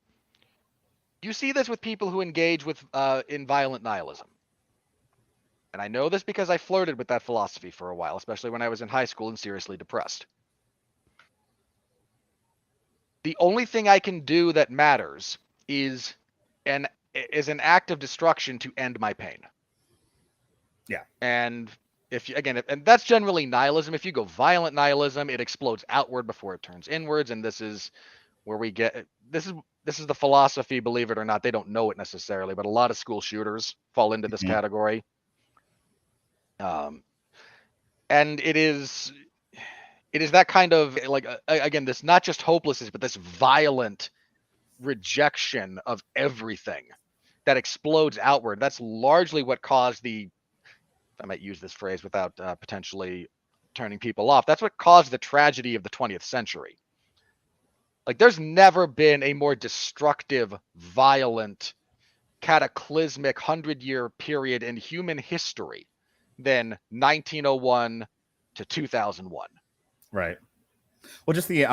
with people who engage with in violent nihilism. And I know this because I flirted with that philosophy for a while, especially when I was in high school and seriously depressed. The only thing I can do that matters is an act of destruction to end my pain. Yeah. And and that's generally nihilism. If you go violent nihilism, it explodes outward before it turns inwards, and this is where we get this is the philosophy, believe it or not. They don't know it necessarily, but a lot of school shooters fall into this category. And it is that kind of, like, again, this not just hopelessness, but this violent rejection of everything that explodes outward. That's largely what caused I might use this phrase without potentially turning people off. That's what caused the tragedy of the 20th century. Like, there's never been a more destructive, violent, cataclysmic 100-year period in human history than 1901 to 2001. Right. Well, just the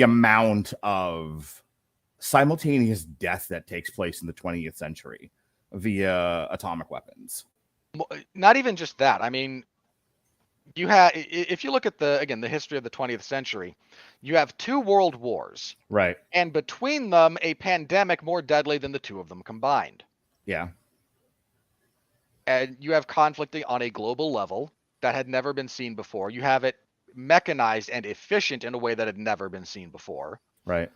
amount of simultaneous death that takes place in the 20th century via atomic weapons. Not even just that. I mean, if you look at the history of the 20th century, you have 2 world wars. Right. And between them, a pandemic more deadly than the 2 of them combined. Yeah. And you have conflict on a global level. that had never been seen before. You have it mechanized and efficient in a way that had never been seen before. Right.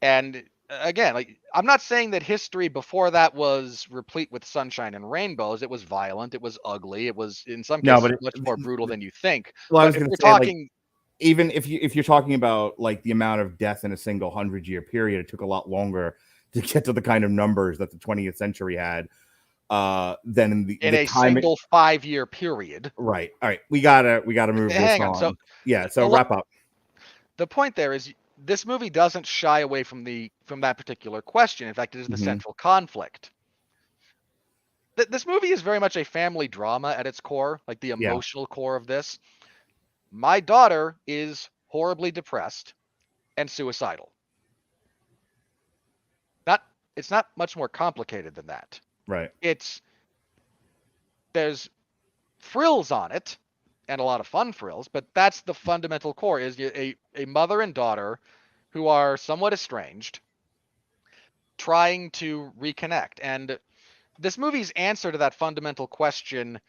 And again, like, I'm not saying that history before that was replete with sunshine and rainbows. It was violent, it was ugly, it was in some No, cases but it, much more brutal than you think. well, I But was if going we're to say, like, talking, even if you're talking about like the amount of death in a single 100-year period, it took a lot longer to get to the kind of numbers that the 20th century had than in in the a time. single 5-year period. Right. All right. We gotta move this Hang on. on. So Yeah. So wrap up. the point there is this movie doesn't shy away from that particular question. In fact, it is the Mhm. central conflict. This movie is very much a family drama at its core, like the Yeah. emotional core of this. My daughter is horribly depressed and suicidal. It's not much more complicated than that. Right. There's frills on it and a lot of fun frills, but that's the fundamental core, is a mother and daughter who are somewhat estranged trying to reconnect. And this movie's answer to that fundamental question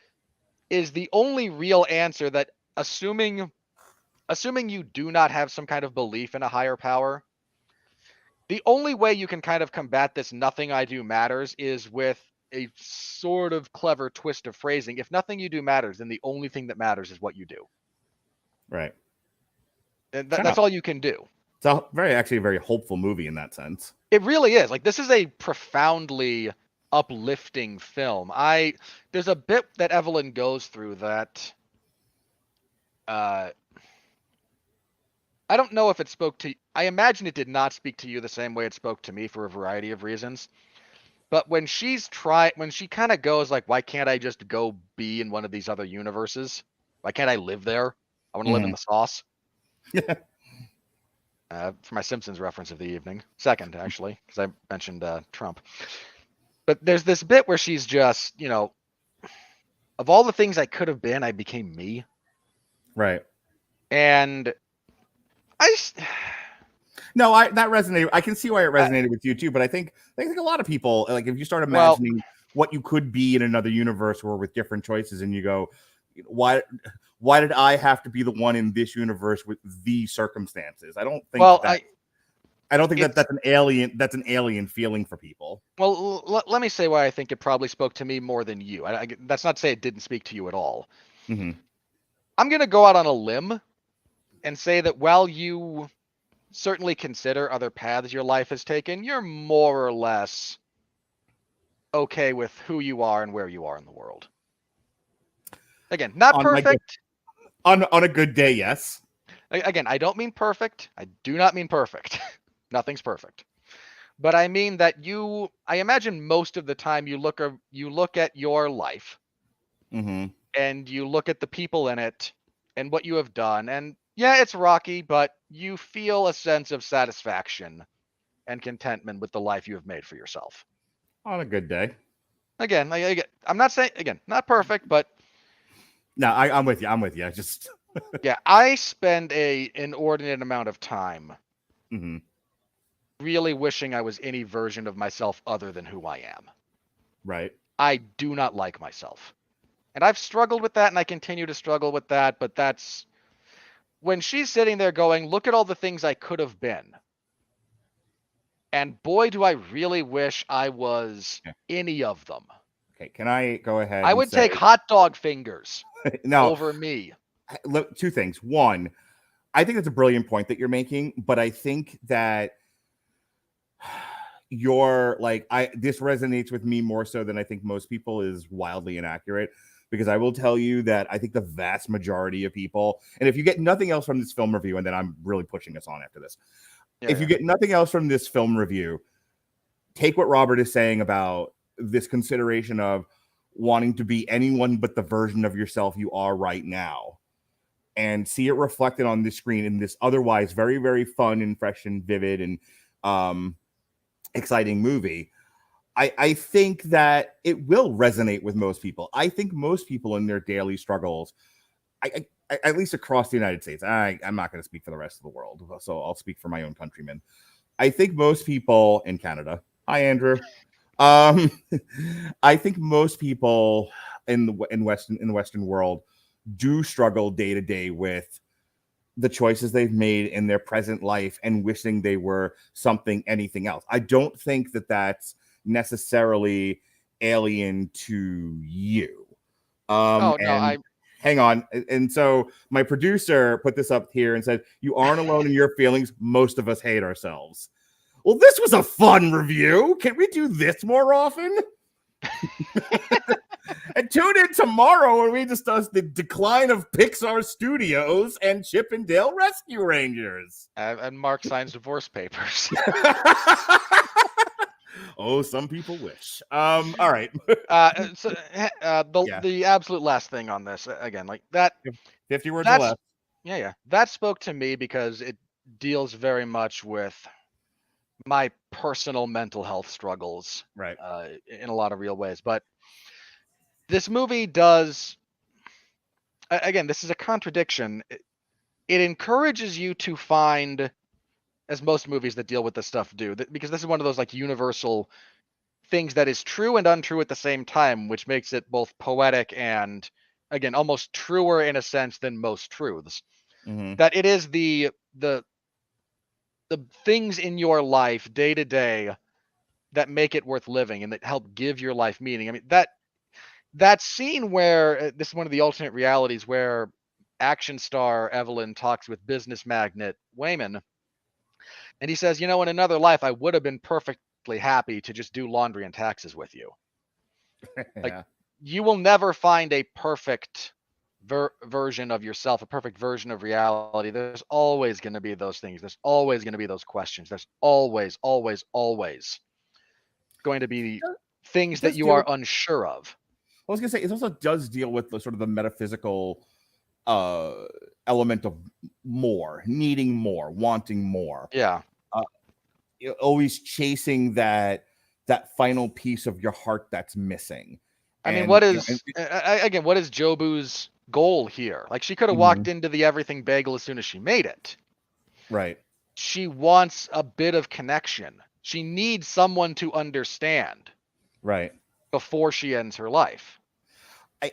is the only real answer that, assuming you do not have some kind of belief in a higher power, the only way you can kind of combat this nothing I do matters is with a sort of clever twist of phrasing. If nothing you do matters, then the only thing that matters is what you do. Right. And that's all you can do. It's actually a very hopeful movie in that sense. It really is. Like, this is a profoundly uplifting film. There's a bit that Evelyn goes through that I don't know if it spoke to, I imagine it did not speak to you the same way it spoke to me for a variety of reasons. But when she kind of goes like, why can't I just go be in one of these other universes? Why can't I live there? I want to live in the sauce. For my Simpsons reference of the evening. Second, actually, because I mentioned Trump. But there's this bit where she's just, of all the things I could have been, I became me. Right. And that resonated. I can see why it resonated with you too, but I think a lot of people, like, if you start imagining what you could be in another universe or with different choices, and you go, why did I have to be the one in this universe with these circumstances? I don't think I don't think that's an alien feeling for people. Well, let me say why I think it probably spoke to me more than you. That's not to say it didn't speak to you at all. Mm-hmm. I'm going to go out on a limb and say that while you certainly consider other paths your life has taken, you're more or less okay with who you are and where you are in the world. Again, not perfect. On a good day, yes. Again, I don't mean perfect. I do not mean perfect. Nothing's perfect. But I mean that I imagine most of the time you look at your life, mm-hmm. and you look at the people in it and what you have done, and yeah, it's rocky, but you feel a sense of satisfaction and contentment with the life you have made for yourself. On a good day. Again, I'm not saying, not perfect, but no, I'm with you. I just yeah, I spend an inordinate amount of time mm-hmm. really wishing I was any version of myself other than who I am. Right. I do not like myself. And I've struggled with that, and I continue to struggle with that, but that's when she's sitting there going, look at all the things I could have been. And boy, do I really wish I was any of them. Okay, can I go ahead? I would take hot dog fingers over me. Two things. One, I think it's a brilliant point that you're making, but I think that this resonates with me more so than I think most people is wildly inaccurate, because I will tell you that I think the vast majority of people, and if you get nothing else from this film review, and then I'm really pushing us on after this, if you get nothing else from this film review, take what Robert is saying about this consideration of wanting to be anyone but the version of yourself you are right now, and see it reflected on the screen in this otherwise very, very fun and fresh and vivid and exciting movie. I think that it will resonate with most people. I think most people in their daily struggles, at least across the United States, I'm not going to speak for the rest of the world, so I'll speak for my own countrymen. I think most people in Canada, hi Andrew, I think most people in the Western world do struggle day to day with the choices they've made in their present life and wishing they were anything else. I don't think that that's necessarily alien to you. Hang on. And so my producer put this up here and said, you aren't alone in your feelings. Most of us hate ourselves. Well, this was a fun review. Can we do this more often? And tune in tomorrow when we discuss the decline of Pixar Studios and Chip and Dale Rescue Rangers. And Mark signs divorce papers. Oh, some people wish. All right. The absolute last thing on this, again, like that. 50 words or less. Yeah. That spoke to me because it deals very much with my personal mental health struggles, right? In a lot of real ways. But this movie does, again, this is a contradiction. It encourages you to find, as most movies that deal with this stuff do, because this is one of those like universal things that is true and untrue at the same time, which makes it both poetic and, again, almost truer in a sense than most truths. Mm-hmm. That it is the things in your life day to day that make it worth living and that help give your life meaning. I mean, that scene where this is one of the alternate realities where action star Evelyn talks with business magnate Wayman, and he says, in another life, I would have been perfectly happy to just do laundry and taxes with you. Yeah. Like, you will never find a perfect version of yourself, a perfect version of reality. There's always going to be those things. There's always going to be those questions. There's always, always, always going to be things that you are unsure of. I was going to say, it also does deal with the sort of the metaphysical element of more, needing more, wanting more. Yeah. Always chasing that final piece of your heart that's missing. I mean, what is Jobu's goal here? Like, she could have walked into the everything bagel as soon as she made it. Right. She wants a bit of connection. She needs someone to understand. Right. Before she ends her life.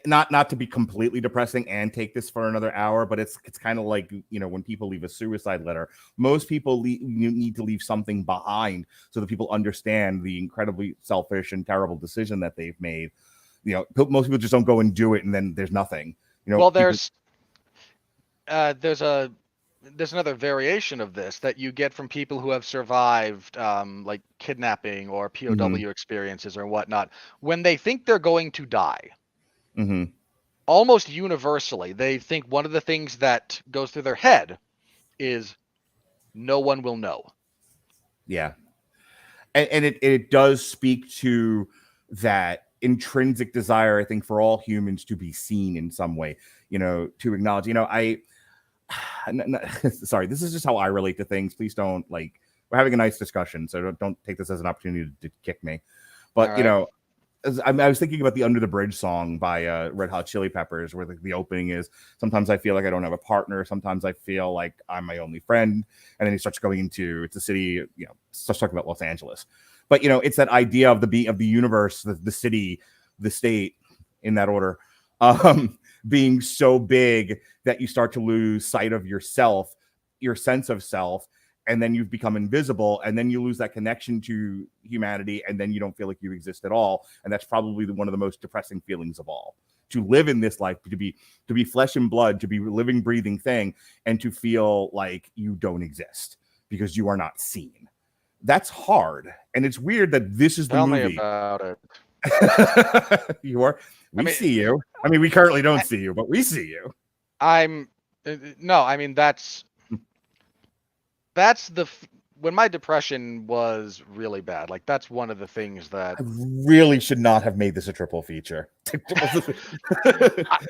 Not to be completely depressing and take this for another hour, but it's kind of like, when people leave a suicide letter, most people need to leave something behind so that people understand the incredibly selfish and terrible decision that they've made. Most people just don't go and do it, and then there's nothing. Well, there's another variation of this that you get from people who have survived like kidnapping or POW experiences or whatnot. When they think they're going to die, almost universally, they think one of the things that goes through their head is no one will know. Yeah. And it does speak to that intrinsic desire, I think, for all humans to be seen in some way, to acknowledge, sorry, this is just how I relate to things. Please don't, we're having a nice discussion, so don't take this as an opportunity to kick me. But, right. I was thinking about the Under the Bridge song by Red Hot Chili Peppers, where the opening is, sometimes I feel like I don't have a partner. Sometimes I feel like I'm my only friend. And then he starts going into, it's a city, starts talking about Los Angeles. But, it's that idea of the universe, the city, the state, in that order, being so big that you start to lose sight of yourself, your sense of self, and then you've become invisible, and then you lose that connection to humanity, and then you don't feel like you exist at all. And that's probably one of the most depressing feelings of all. To live in this life, to be flesh and blood, to be a living, breathing thing, and to feel like you don't exist because you are not seen. That's hard. And it's weird that this is the movie. Tell me about it. You are. We see you. I mean, we currently don't see you, but we see you. That's when my depression was really bad. Like, that's one of the things that I really should not have made this a triple feature.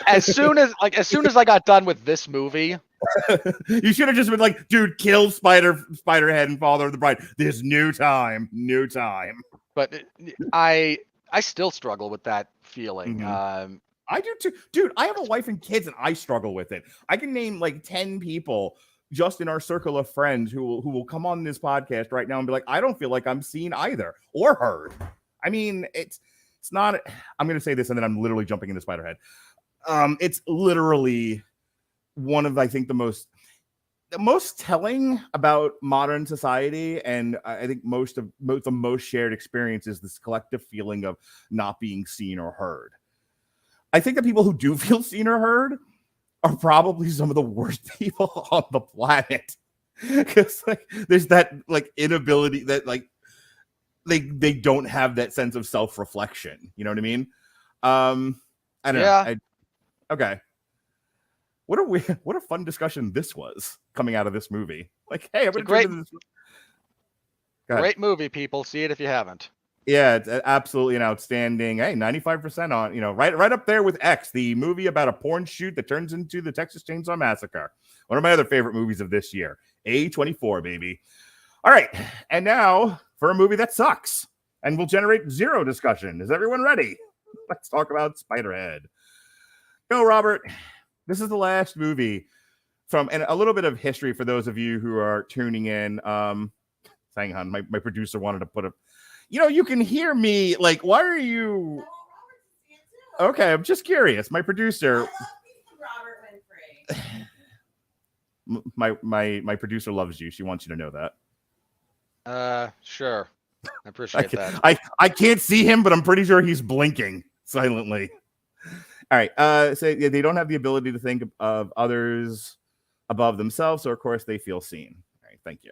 as soon as I got done with this movie, you should have just been like, dude, kill Spiderhead and Father of the Bride. There's new time. But I still struggle with that feeling. I do too, dude. I have a wife and kids, and I struggle with it. I can name 10 people just in our circle of friends who will come on this podcast right now and be like, I don't feel like I'm seen either or heard. I mean, it's not. I'm going to say this, and then I'm literally jumping into Spiderhead. It's literally one of, I think, the most telling about modern society, and I think the most shared experience is this collective feeling of not being seen or heard. I think the people who do feel seen or heard are probably some of the worst people on the planet, because like there's that like inability that like they don't have that sense of self-reflection. You know what I mean? I don't know. Okay. What a fun discussion this was coming out of this movie. Like, hey, I'm Great movie, people. See it if you haven't. Yeah, it's absolutely an outstanding. Hey, 95% on, right up there with X, the movie about a porn shoot that turns into the Texas Chainsaw Massacre. One of my other favorite movies of this year. A24, baby. All right, and now for a movie that sucks and will generate zero discussion. Is everyone ready? Let's talk about Spiderhead. Go, Robert. This is the last movie and a little bit of history for those of you who are tuning in. Hang on, my producer wanted to put a. You can hear me. Like, why are you? Okay, I'm just curious. My producer. My producer loves you. She wants you to know that. Sure. I appreciate that. I can't see him, but I'm pretty sure he's blinking silently. All right. So they don't have the ability to think of others above themselves, so of course they feel seen. All right. Thank you.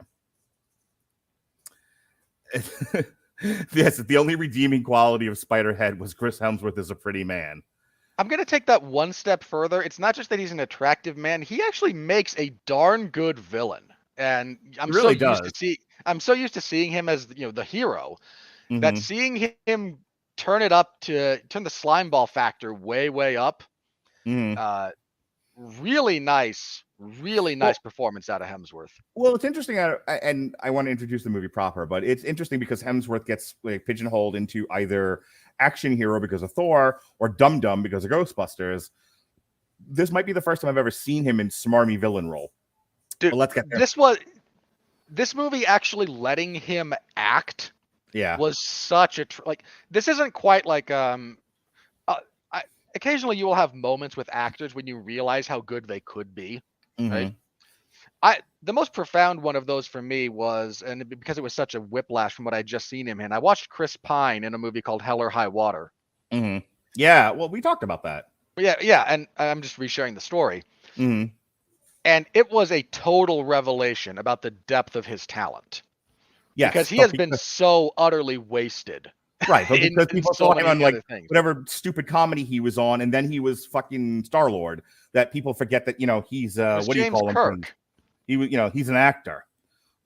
Yes, the only redeeming quality of Spiderhead was Chris Hemsworth is a pretty man. I'm going to take that one step further. It's not just that he's an attractive man. He actually makes a darn good villain. And I'm so used to seeing him as, the hero, that seeing him turn the slime ball factor way, way up. Really nice performance out of Hemsworth. Well, it's interesting, and I want to introduce the movie proper, but it's interesting because Hemsworth gets pigeonholed into either action hero because of Thor or Dum Dum because of Ghostbusters. This might be the first time I've ever seen him in smarmy villain role. Dude, but let's get there. This movie actually letting him act. Yeah, was such a this isn't quite like occasionally you will have moments with actors when you realize how good they could be. Right. The most profound one of those for me was, and because it was such a whiplash from what I'd just seen him in, I watched Chris Pine in a movie called Hell or High Water. Yeah, well, we talked about that. Yeah, and I'm just resharing the story. And it was a total revelation about the depth of his talent. Yes, because he has been so utterly wasted. Right, but because people saw him on whatever stupid comedy he was on, and then he was fucking Star-Lord, that people forget that he's what do you call him? Kirk. He was he's an actor.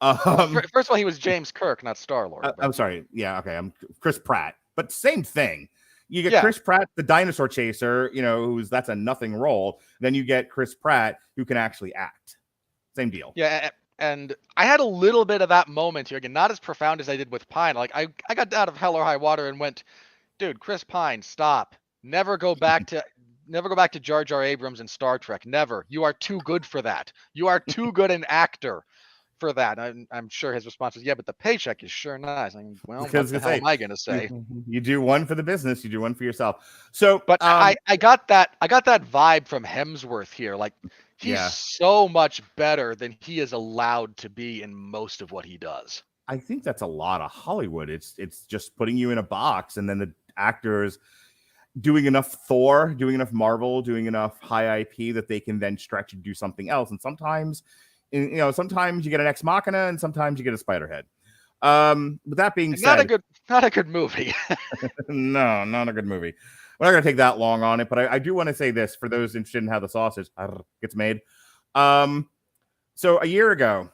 First of all, he was James Kirk, not Star-Lord. I'm sorry. Yeah, okay. I'm Chris Pratt, but same thing. You get Chris Pratt, the dinosaur chaser, that's a nothing role. Then you get Chris Pratt, who can actually act. Same deal. Yeah. And I had a little bit of that moment here. Again, not as profound as I did with Pine. Like I got out of Hell or High Water and went, dude, Chris Pine, stop. Never go back to Jar Jar Abrams and Star Trek. Never. You are too good for that. You are too good an actor for that. I'm sure his response was, yeah, but the paycheck is sure nice. Well, what the hell am I going to say? You do one for the business. You do one for yourself. So, but I got that vibe from Hemsworth here. Like, he's so much better than he is allowed to be in most of what he does. I think that's a lot of Hollywood. It's just putting you in a box, and then the actors doing enough Thor, doing enough Marvel, doing enough high IP that they can then stretch and do something else. And sometimes, sometimes you get an Ex Machina, and sometimes you get a Spiderhead. With that being said, not a good movie. No, not a good movie. We're not going to take that long on it, but I do want to say this for those interested in how the sausage gets made. So a year ago,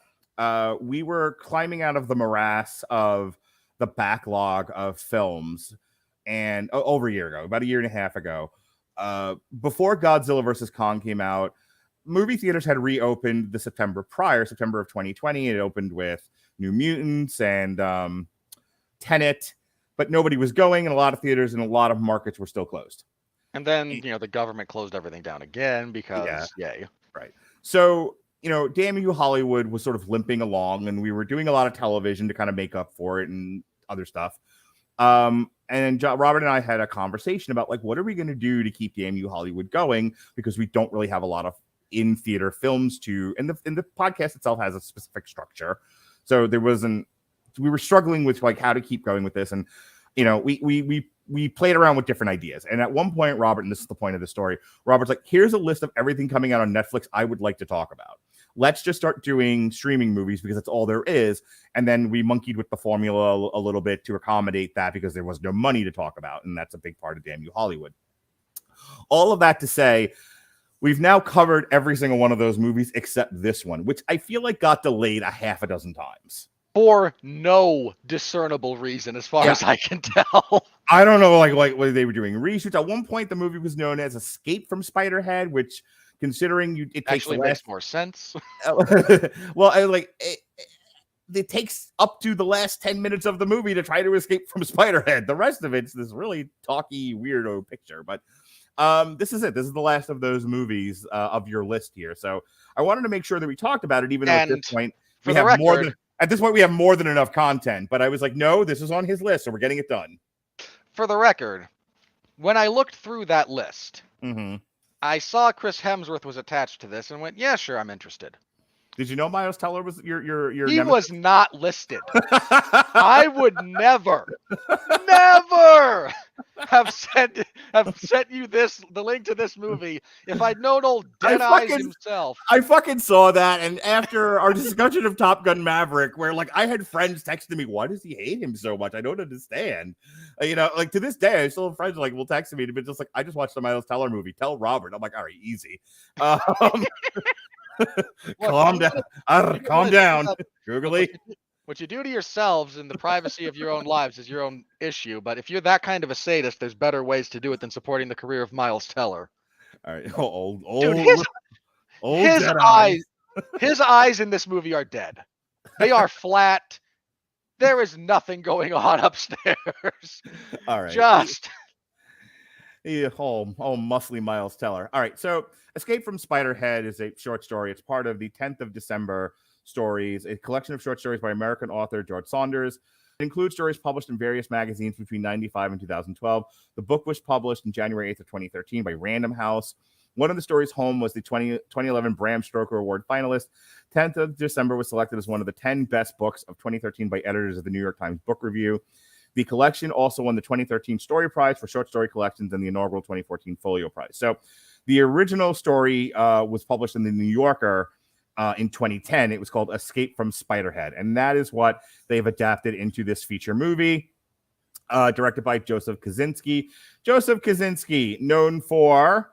we were climbing out of the morass of the backlog of films, and over a year ago, about a year and a half ago, before Godzilla vs. Kong came out, movie theaters had reopened the September of 2020. It opened with New Mutants and Tenet. But nobody was going, and a lot of theaters and a lot of markets were still closed. And then, the government closed everything down again because, yay. Right. So, Damn You Hollywood was sort of limping along, and we were doing a lot of television to kind of make up for it and other stuff. And and Robert and I had a conversation about like, what are we going to do to keep Damn You Hollywood going? Because we don't really have a lot of in theater films to, and the podcast itself has a specific structure. So we were struggling with like how to keep going with this. And, you know, we played around with different ideas. And at one point, Robert, and this is the point of the story, Robert's like, here's a list of everything coming out on Netflix I would like to talk about. Let's just start doing streaming movies because that's all there is. And then we monkeyed with the formula a little bit to accommodate that because there was no money to talk about. And that's a big part of Damn You Hollywood. All of that to say, we've now covered every single one of those movies except this one, which I feel like got delayed a half a dozen times. For no discernible reason, as far as I can tell. I don't know, like whether they were doing reshoots. At one point, the movie was known as Escape from Spiderhead, which, considering it takes actually makes more sense. Well, it takes up to the last 10 minutes of the movie to try to escape from Spiderhead. The rest of it's this really talky weirdo picture. But this is it. This is the last of those movies of your list here. So I wanted to make sure that we talked about it, even though at this point we have more than. At this point, we have more than enough content, but I was like, no, this is on his list, so we're getting it done. For the record, when I looked through that list, I saw Chris Hemsworth was attached to this and went, yeah, sure, I'm interested. Did you know Miles Teller was your He nemesis? Was not listed. I would never have sent you the link to this movie if I'd known old Deadeyes himself. I fucking saw that, and after our discussion of Top Gun Maverick, where like I had friends texting me, why does he hate him so much? I don't understand. You know, like to this day, I still have friends like will text me, but just like I just watched the Miles Teller movie. Tell Robert. I'm like, all right, easy. Calm down. Calm down. Googly. What you do to yourselves in the privacy of your own lives is your own issue. But if you're that kind of a sadist, there's better ways to do it than supporting the career of Miles Teller. All right. Old Dude, his eyes in this movie are dead. They are flat. There is nothing going on upstairs. All right. Just. Yeah, muscly Miles Teller. All right, so Escape from Spiderhead is a short story. It's part of the 10th of December stories, a collection of short stories by American author George Saunders. It includes stories published in various magazines between 1995 and 2012. The book was published on January 8th of 2013 by Random House. One of the stories, Home, was the 2011 Bram Stoker Award finalist. 10th of December was selected as one of the 10 best books of 2013 by editors of the New York Times Book Review. The collection also won the 2013 Story Prize for short story collections and the inaugural 2014 Folio Prize. So the original story was published in the New Yorker in 2010. It was called Escape from Spiderhead. And that is what they've adapted into this feature movie, directed by Joseph Kosinski. Joseph Kosinski, known for,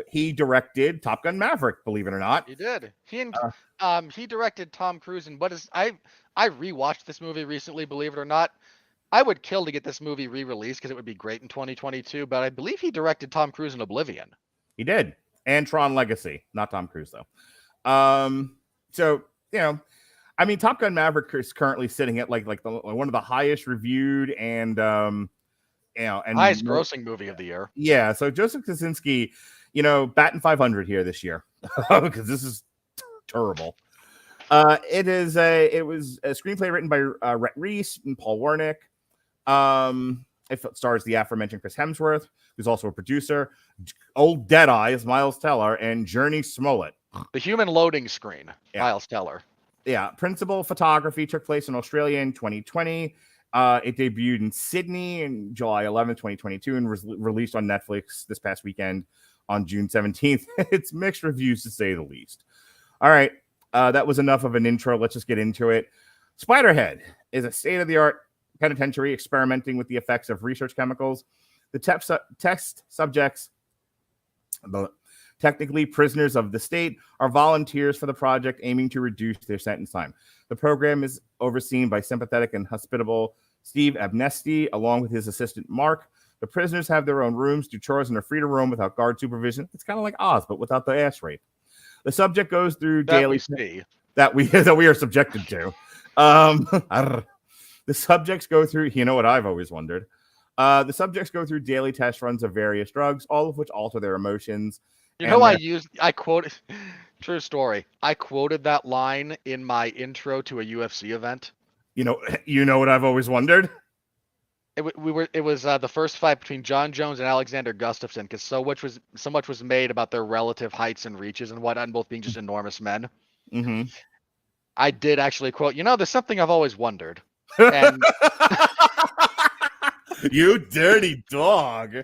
he directed Top Gun Maverick, believe it or not. He did. He directed Tom Cruise. And I rewatched this movie recently, believe it or not. I would kill to get this movie re-released because it would be great in 2022, but I believe he directed Tom Cruise in Oblivion. He did. And Tron Legacy. Not Tom Cruise, though. So, you know, I mean, Top Gun Maverick is currently sitting at like one of the highest reviewed and highest grossing movie of the year. Yeah. So Joseph Kosinski, you know, batting 500 here this year because this is terrible. It was a screenplay written by Rhett Reese and Paul Wernick. It stars the aforementioned Chris Hemsworth, who's also a producer, old Deadeyes, Miles Teller, and Journey Smollett. The human loading screen, yeah. Miles Teller. Yeah. Principal photography took place in Australia in 2020. It debuted in Sydney in July 11th, 2022, and was released on Netflix this past weekend on June 17th. It's mixed reviews, to say the least. All right. That was enough of an intro. Let's just get into it. Spiderhead is a state-of-the-art penitentiary experimenting with the effects of research chemicals. The test subjects, technically prisoners of the state, are volunteers for the project, aiming to reduce their sentence time. The program is overseen by sympathetic and hospitable Steve Abnesti, along with his assistant Mark. The prisoners have their own rooms, do chores, and are free to roam without guard supervision. It's kind of like Oz, but without the ass rape. The subject goes through daily that we are subjected to. The subjects go through, you know what I've always wondered. The subjects go through daily test runs of various drugs, all of which alter their emotions. You know, I quoted, true story. I quoted that line in my intro to a UFC event. You know what I've always wondered? It was the first fight between John Jones and Alexander Gustafsson, because so much was made about their relative heights and reaches and whatnot, and both being just enormous men. Mm-hmm. I did actually quote, there's something I've always wondered. And you dirty dog.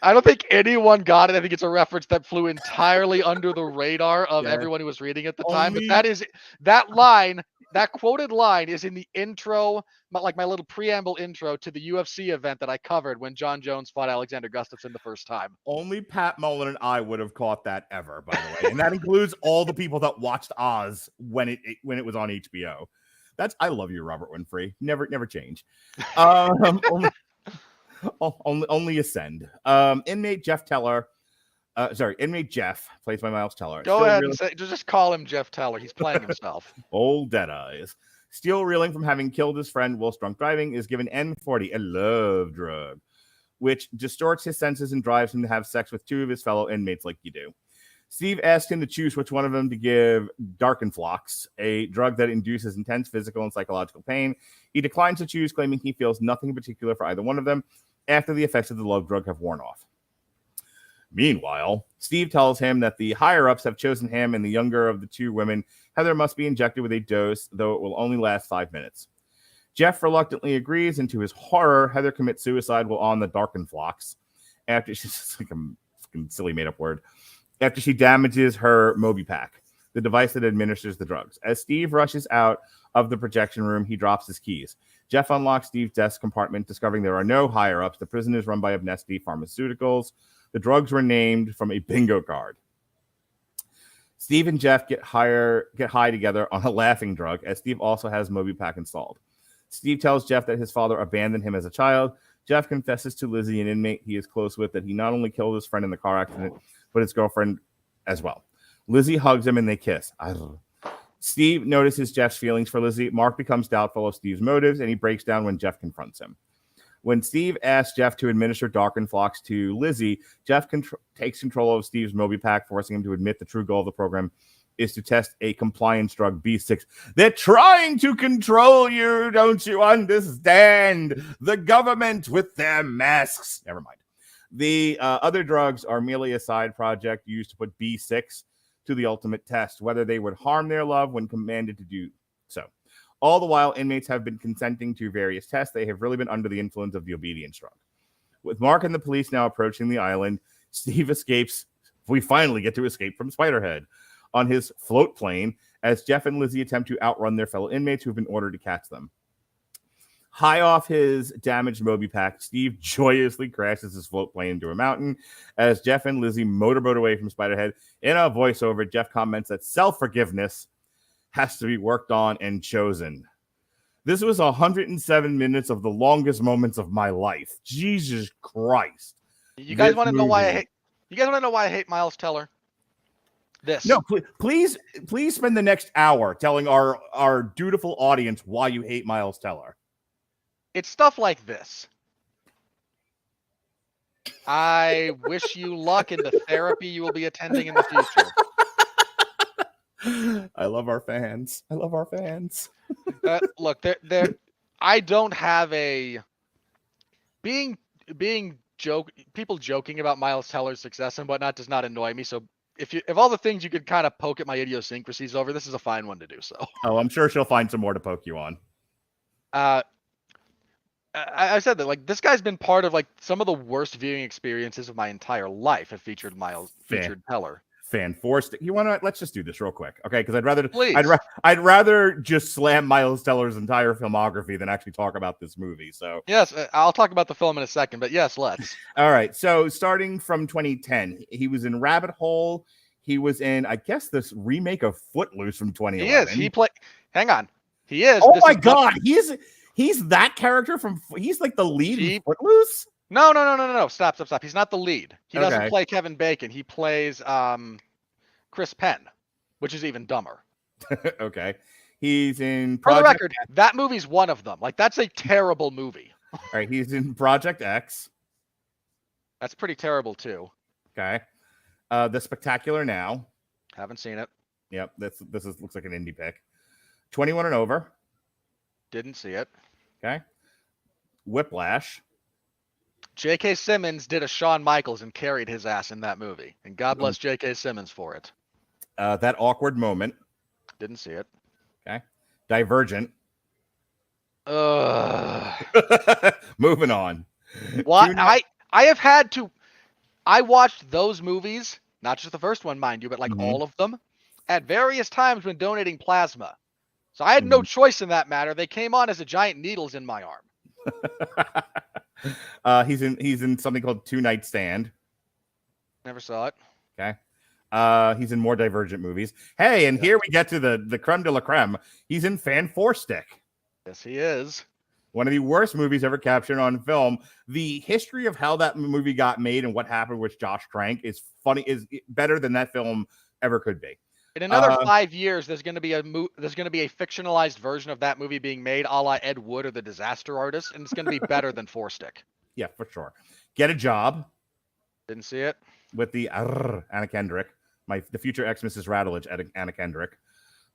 I don't think anyone got it. I think it's a reference that flew entirely under the radar of Yeah. everyone who was reading at the time. Only- But that quoted line is in the intro, my little preamble intro to the UFC event that I covered when John Jones fought Alexander Gustafsson the first time. Only Pat Mullen and I would have caught that ever, by the way. And that includes all the people that watched Oz when it was on HBO. I love you, Robert Winfrey. Never change. Only ascend. Inmate Jeff Teller. Inmate Jeff, played by Miles Teller. Go ahead and just call him Jeff Teller. He's playing himself. Old Dead Eyes. Still reeling from having killed his friend whilst drunk driving, is given N40, a love drug, which distorts his senses and drives him to have sex with two of his fellow inmates like you do. Steve asked him to choose which one of them to give Darkenflox, a drug that induces intense physical and psychological pain. He declines to choose, claiming he feels nothing in particular for either one of them after the effects of the love drug have worn off. Meanwhile, Steve tells him that the higher-ups have chosen him, and the younger of the two women, Heather, must be injected with a dose, though it will only last 5 minutes. Jeff reluctantly agrees, and to his horror, Heather commits suicide while on the Darkenflox after she's just like a fucking silly made-up word. After she damages her MobiPack, the device that administers the drugs. As Steve rushes out of the projection room, he drops his keys. Jeff unlocks Steve's desk compartment, discovering there are no higher-ups. The prison is run by Abnesti Pharmaceuticals. The drugs were named from a bingo card. Steve and Jeff get high together on a laughing drug, as Steve also has MobiPack installed. Steve tells Jeff that his father abandoned him as a child. Jeff confesses to Lizzie, an inmate he is close with, that he not only killed his friend in the car accident, but his girlfriend as well. Lizzie hugs him and they kiss. Steve notices Jeff's feelings for Lizzie. Mark becomes doubtful of Steve's motives, and he breaks down when Jeff confronts him. When Steve asks Jeff to administer Darkenflox to Lizzie, Jeff takes control of Steve's MobiPack, forcing him to admit the true goal of the program is to test a compliance drug, B6. They're trying to control you, don't you understand? The government with their masks. Never mind. The other drugs are merely a side project used to put B6 to the ultimate test, whether they would harm their love when commanded to do so. All the while, inmates have been consenting to various tests. They have really been under the influence of the obedience drug. With Mark and the police now approaching the island, Steve escapes. We finally get to escape from Spiderhead on his float plane as Jeff and Lizzie attempt to outrun their fellow inmates who have been ordered to catch them. High off his damaged MobiPack, Steve joyously crashes his float plane into a mountain as Jeff and Lizzie motorboat away from Spiderhead. In a voiceover, Jeff comments that self-forgiveness has to be worked on and chosen. This was 107 minutes of the longest moments of my life. Jesus Christ. You guys want to know why I hate? You guys want to know why I hate Miles Teller? This. No, please spend the next hour telling our dutiful audience why you hate Miles Teller. It's stuff like this. I wish you luck in the therapy you will be attending in the future. I love our fans. Look, I don't have a people joking about Miles Teller's success and whatnot does not annoy me. So if all the things you could kind of poke at my idiosyncrasies over, this is a fine one to do so. Oh, I'm sure she'll find some more to poke you on. I said that, like, this guy's been part of, like, some of the worst viewing experiences of my entire life have featured Teller. Fan forced. You want to? Let's just do this real quick, okay? Because Please. I'd rather just slam Miles Teller's entire filmography than actually talk about this movie. So yes, I'll talk about the film in a second, but yes, let's. All right. So starting from 2010, he was in Rabbit Hole. He was in, I guess, this remake of Footloose from 2011. He is. Hang on. He is. Oh my God. He's that character he's like the lead in Footloose? No. Stop. He's not the lead. He doesn't play Kevin Bacon. He plays Chris Penn, which is even dumber. Okay. He's in For the record, that movie's one of them. Like, that's a terrible movie. All right, he's in Project X. That's pretty terrible too. Okay. The Spectacular Now. Haven't seen it. Yep, this looks like an indie pick. 21 and Over. Didn't see it. Okay. Whiplash. J.K. Simmons did a Shawn Michaels and carried his ass in that movie. And God bless J.K. Simmons for it. That awkward moment. Didn't see it. Okay. Divergent. Ugh. Moving on. What? I have had to. I watched those movies, not just the first one, mind you, but like all of them, at various times when donating plasma. So I had no choice in that matter. They came on as a giant needles in my arm. He's in something called Two Night Stand. Never saw it. Okay. He's in more Divergent movies. Hey, and here we get to the creme de la creme. He's in Fan Four Stick. Yes, he is. One of the worst movies ever captured on film. The history of how that movie got made and what happened with Josh Trank is better than that film ever could be. In another 5 years, there's going to be a fictionalized version of that movie being made, a la Ed Wood or The Disaster Artist, and it's going to be better than Four Stick. Yeah, for sure. Get a Job. Didn't see it. With the Anna Kendrick, the future ex Mrs. Radulich, Anna Kendrick.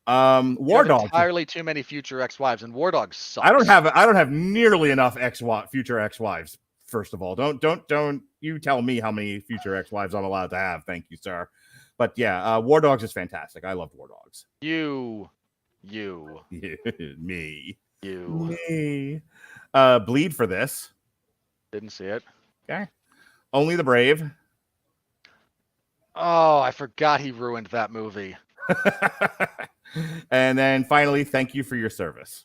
War Dogs. Entirely too many future ex-wives, and War Dogs sucks. I don't have nearly enough future ex-wives. First of all, don't you tell me how many future ex-wives I'm allowed to have. Thank you, sir. But yeah, War Dogs is fantastic. I love War Dogs. Me. Bleed for This. Didn't see it. Okay. Only the Brave. Oh, I forgot he ruined that movie. And then finally, Thank You for Your Service.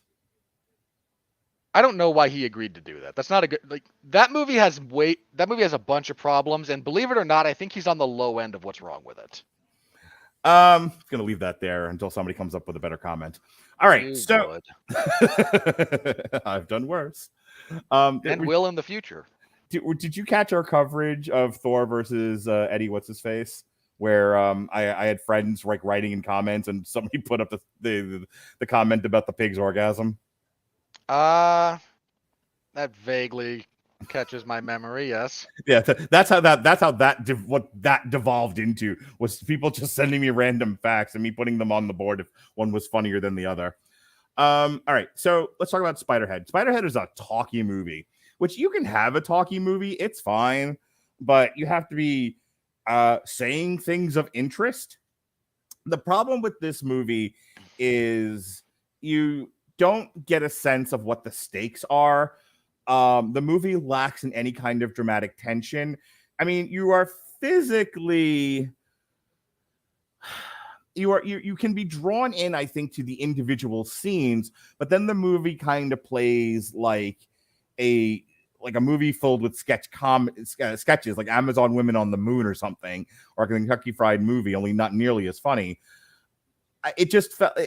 I don't know why he agreed to do that. That's not a good that movie has a bunch of problems, and believe it or not, I think he's on the low end of what's wrong with it. Gonna leave that there until somebody comes up with a better comment. All right, so I've done worse. And will in the future. Did you catch our coverage of Thor versus Eddie What's His Face? Where I had friends writing in comments, and somebody put up the comment about the pig's orgasm. That vaguely catches my memory. Yes. Yeah, what that devolved into was people just sending me random facts and me putting them on the board if one was funnier than the other. All right, so let's talk about Spiderhead. Spiderhead is a talkie movie, which you can have a talkie movie. It's fine, but you have to be saying things of interest. The problem with this movie is you don't get a sense of what the stakes are. The movie lacks in any kind of dramatic tension. I mean, you are physically you can be drawn in, I think, to the individual scenes, but then the movie kind of plays like a movie filled with sketches, like Amazon Women on the Moon or something, or a Kentucky Fried Movie, only not nearly as funny. It just felt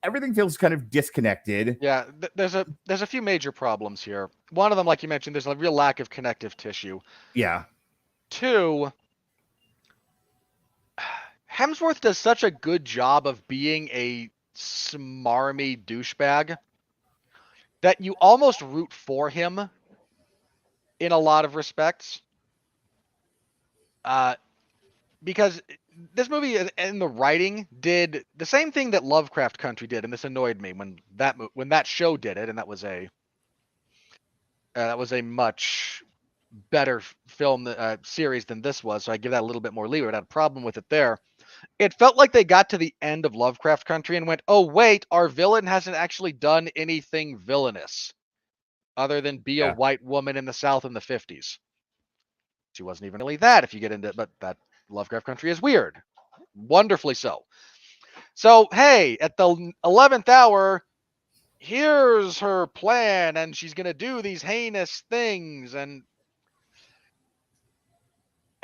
everything feels kind of disconnected. Yeah, there's a few major problems here. One of them, like you mentioned, there's a real lack of connective tissue. Yeah. 2, Hemsworth does such a good job of being a smarmy douchebag that you almost root for him in a lot of respects. Because this movie and the writing did the same thing that Lovecraft Country did, and this annoyed me when that show did it, and that was a much better film series than this was, so I give that a little bit more leeway. I had a problem with it there. It felt like they got to the end of Lovecraft Country and went, oh wait, our villain hasn't actually done anything villainous other than be a white woman in the South in the 50s. She wasn't even really that, if you get into it, but that Lovecraft Country is weird. Wonderfully so. So, hey, at the 11th hour, here's her plan, and she's going to do these heinous things, and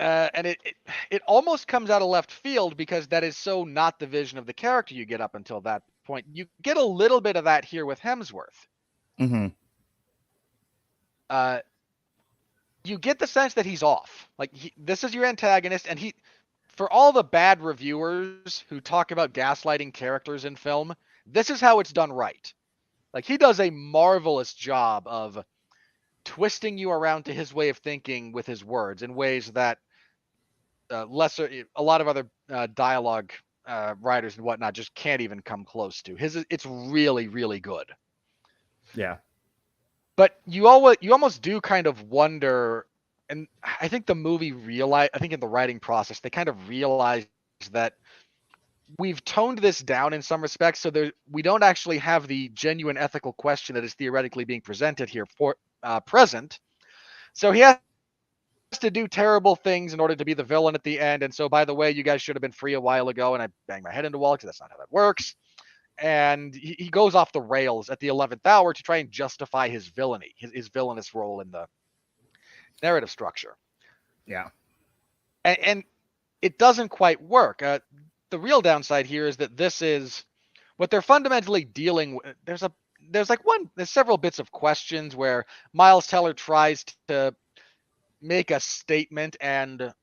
it almost comes out of left field because that is so not the vision of the character you get up until that point. You get a little bit of that here with Hemsworth. Mm-hmm. You get the sense that he's off. Like, this is your antagonist, and for all the bad reviewers who talk about gaslighting characters in film, this is how it's done right. Like, he does a marvelous job of twisting you around to his way of thinking with his words in ways that a lot of other dialogue writers and whatnot just can't even come close to. It's really, really good. Yeah. But you almost do kind of wonder and I think the movie realized, I think in the writing process, they kind of realized that we've toned this down in some respects, so we don't actually have the genuine ethical question that is theoretically being presented here for present. So he has to do terrible things in order to be the villain at the end. And so, by the way, you guys should have been free a while ago. And I banged my head into the wall because that's not how that works. And he goes off the rails at the 11th hour to try and justify his villainy, his villainous role in the narrative structure. Yeah. And it doesn't quite work. The real downside here is that this is what they're fundamentally dealing with. There's several bits of questions where Miles Teller tries to make a statement, and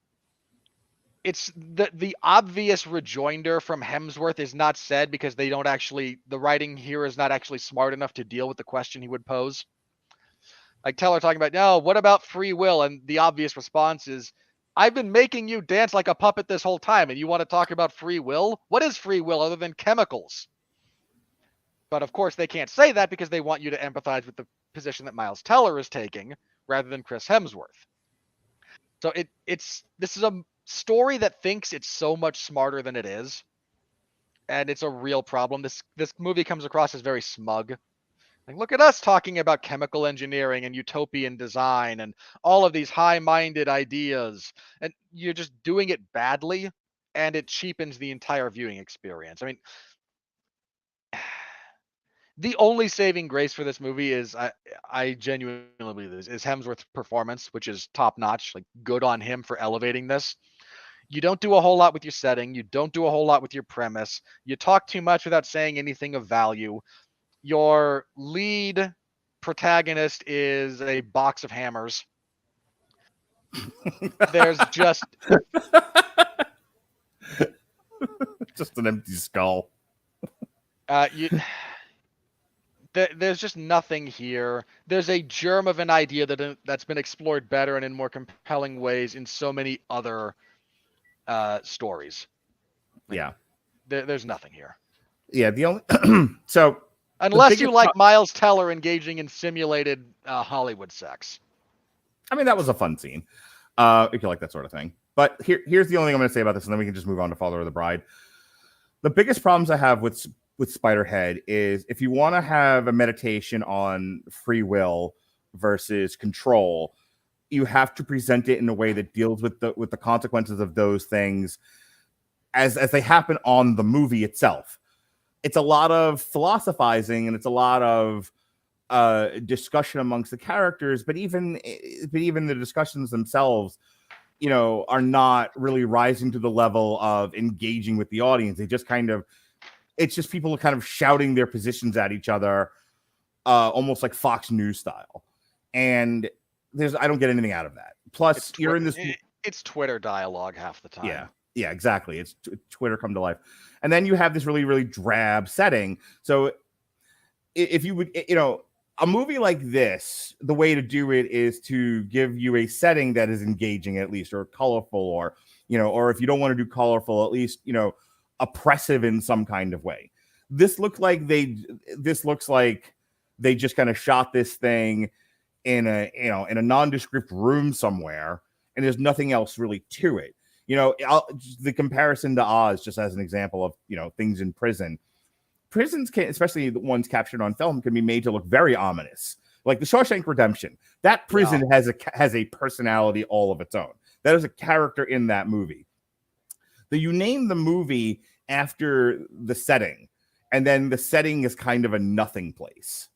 it's the obvious rejoinder from Hemsworth is not said because the writing here is not actually smart enough to deal with the question he would pose. Like Teller talking about, no, what about free will? And the obvious response is, I've been making you dance like a puppet this whole time, and you want to talk about free will? What is free will other than chemicals? But of course, they can't say that because they want you to empathize with the position that Miles Teller is taking rather than Chris Hemsworth. So this is a story that thinks it's so much smarter than it is, and it's a real problem. This movie comes across as very smug. Like, look at us talking about chemical engineering and utopian design and all of these high-minded ideas, and you're just doing it badly, and it cheapens the entire viewing experience. I mean, the only saving grace for this movie is I genuinely believe this is Hemsworth's performance, which is top notch. Like, good on him for elevating this. You don't do a whole lot with your setting. You don't do a whole lot with your premise. You talk too much without saying anything of value. Your lead protagonist is a box of hammers. There's just an empty skull. There's just nothing here. There's a germ of an idea that's been explored better and in more compelling ways in so many other stories. Yeah. There's nothing here. Yeah. The only so unless you like Miles Teller engaging in simulated Hollywood sex. I mean, that was a fun scene. If you like that sort of thing. But here's the only thing I'm going to say about this, and then we can just move on to Father of the Bride. The biggest problems I have with Spiderhead is if you want to have a meditation on free will versus control, you have to present it in a way that deals with the consequences of those things as they happen on the movie itself. It's a lot of philosophizing and it's a lot of discussion amongst the characters, but even the discussions themselves, are not really rising to the level of engaging with the audience. They just it's just people kind of shouting their positions at each other, almost like Fox News style. And I don't get anything out of that. Plus, you're in this. It's Twitter dialogue half the time. Yeah, exactly. It's Twitter come to life. And then you have this really, really drab setting. So if you would, a movie like this, the way to do it is to give you a setting that is engaging at least, or colorful, or if you don't want to do colorful, at least, oppressive in some kind of way. This looks like they just kind of shot this thing in a nondescript room somewhere, and there's nothing else really to it. The comparison to Oz, just as an example of things in prison. Prisons can, especially the ones captured on film, can be made to look very ominous. Like the Shawshank Redemption, that prison has a personality all of its own. That is a character in that movie. You name the movie after the setting, and then the setting is kind of a nothing place.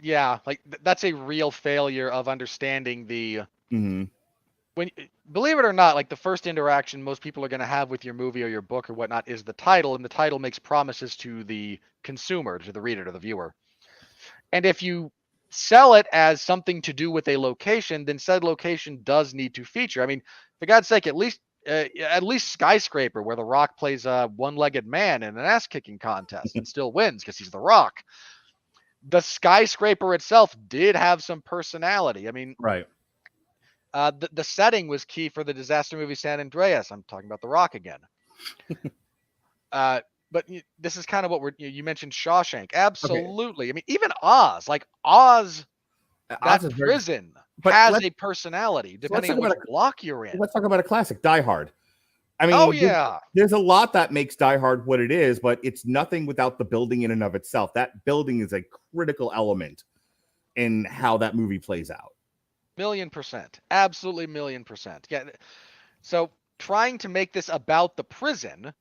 Yeah, that's a real failure of understanding the. Mm-hmm. When, believe it or not, like the first interaction most people are going to have with your movie or your book or whatnot is the title, and the title makes promises to the consumer, to the reader, to the viewer. And if you sell it as something to do with a location, then said location does need to feature. I mean, for God's sake, at least Skyscraper, where The Rock plays a one-legged man in an ass-kicking contest and still wins because he's The Rock. The skyscraper itself did have some personality. I mean, right. The setting was key for the disaster movie San Andreas. I'm talking about The Rock again. But this is kind of what you mentioned Shawshank. Absolutely. Okay. I mean, even Oz, that prison. has a personality, depending on which block you're in. Let's talk about a classic, Die Hard. I mean, Oh yeah, there's a lot that makes Die Hard what it is, but it's nothing without the building in and of itself. That building is a critical element in how that movie plays out. 1,000,000%, absolutely 1,000,000%. Yeah. So trying to make this about the prison,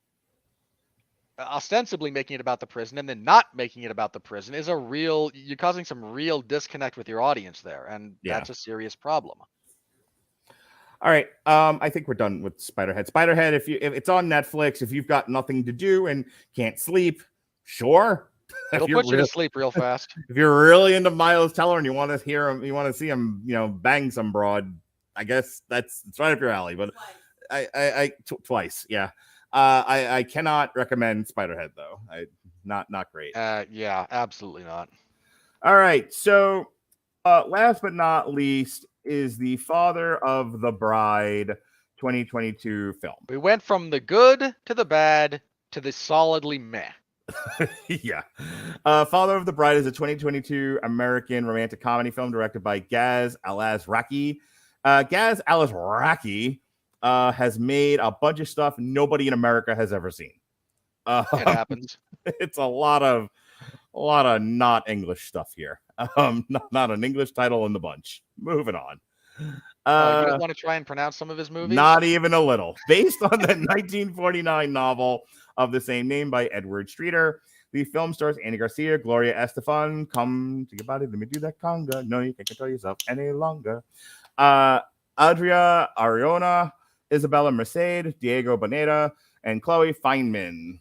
ostensibly making it about the prison, and then not making it about the prison is you're causing some real disconnect with your audience there, and that's a serious problem. All right, I think we're done with Spiderhead. Spiderhead, if it's on Netflix, if you've got nothing to do and can't sleep, sure. It'll put you to sleep real fast. If you're really into Miles Teller and you want to hear him, you want to see him, bang some broad, I guess it's right up your alley. But twice, yeah. I cannot recommend Spiderhead though. Not great. Yeah, absolutely not. All right, so last but not least is the Father of the Bride 2022 film. We went from the good to the bad to the solidly meh. Yeah. Father of the Bride is a 2022 American romantic comedy film directed by Gaz Al-Azraqi. Gaz Al-Azraqi has made a bunch of stuff nobody in America has ever seen. It happens. It's a lot of not English stuff here. Not an English title in the bunch. Moving on. You don't want to try and pronounce some of his movies? Not even a little. Based on the 1949 novel of the same name by Edward Streeter, the film stars Andy Garcia, Gloria Estefan. Come to your body, let me do that conga. No, you can't control yourself any longer. Adria Ariona, Isabella Merced, Diego Boneta, and Chloe Feynman.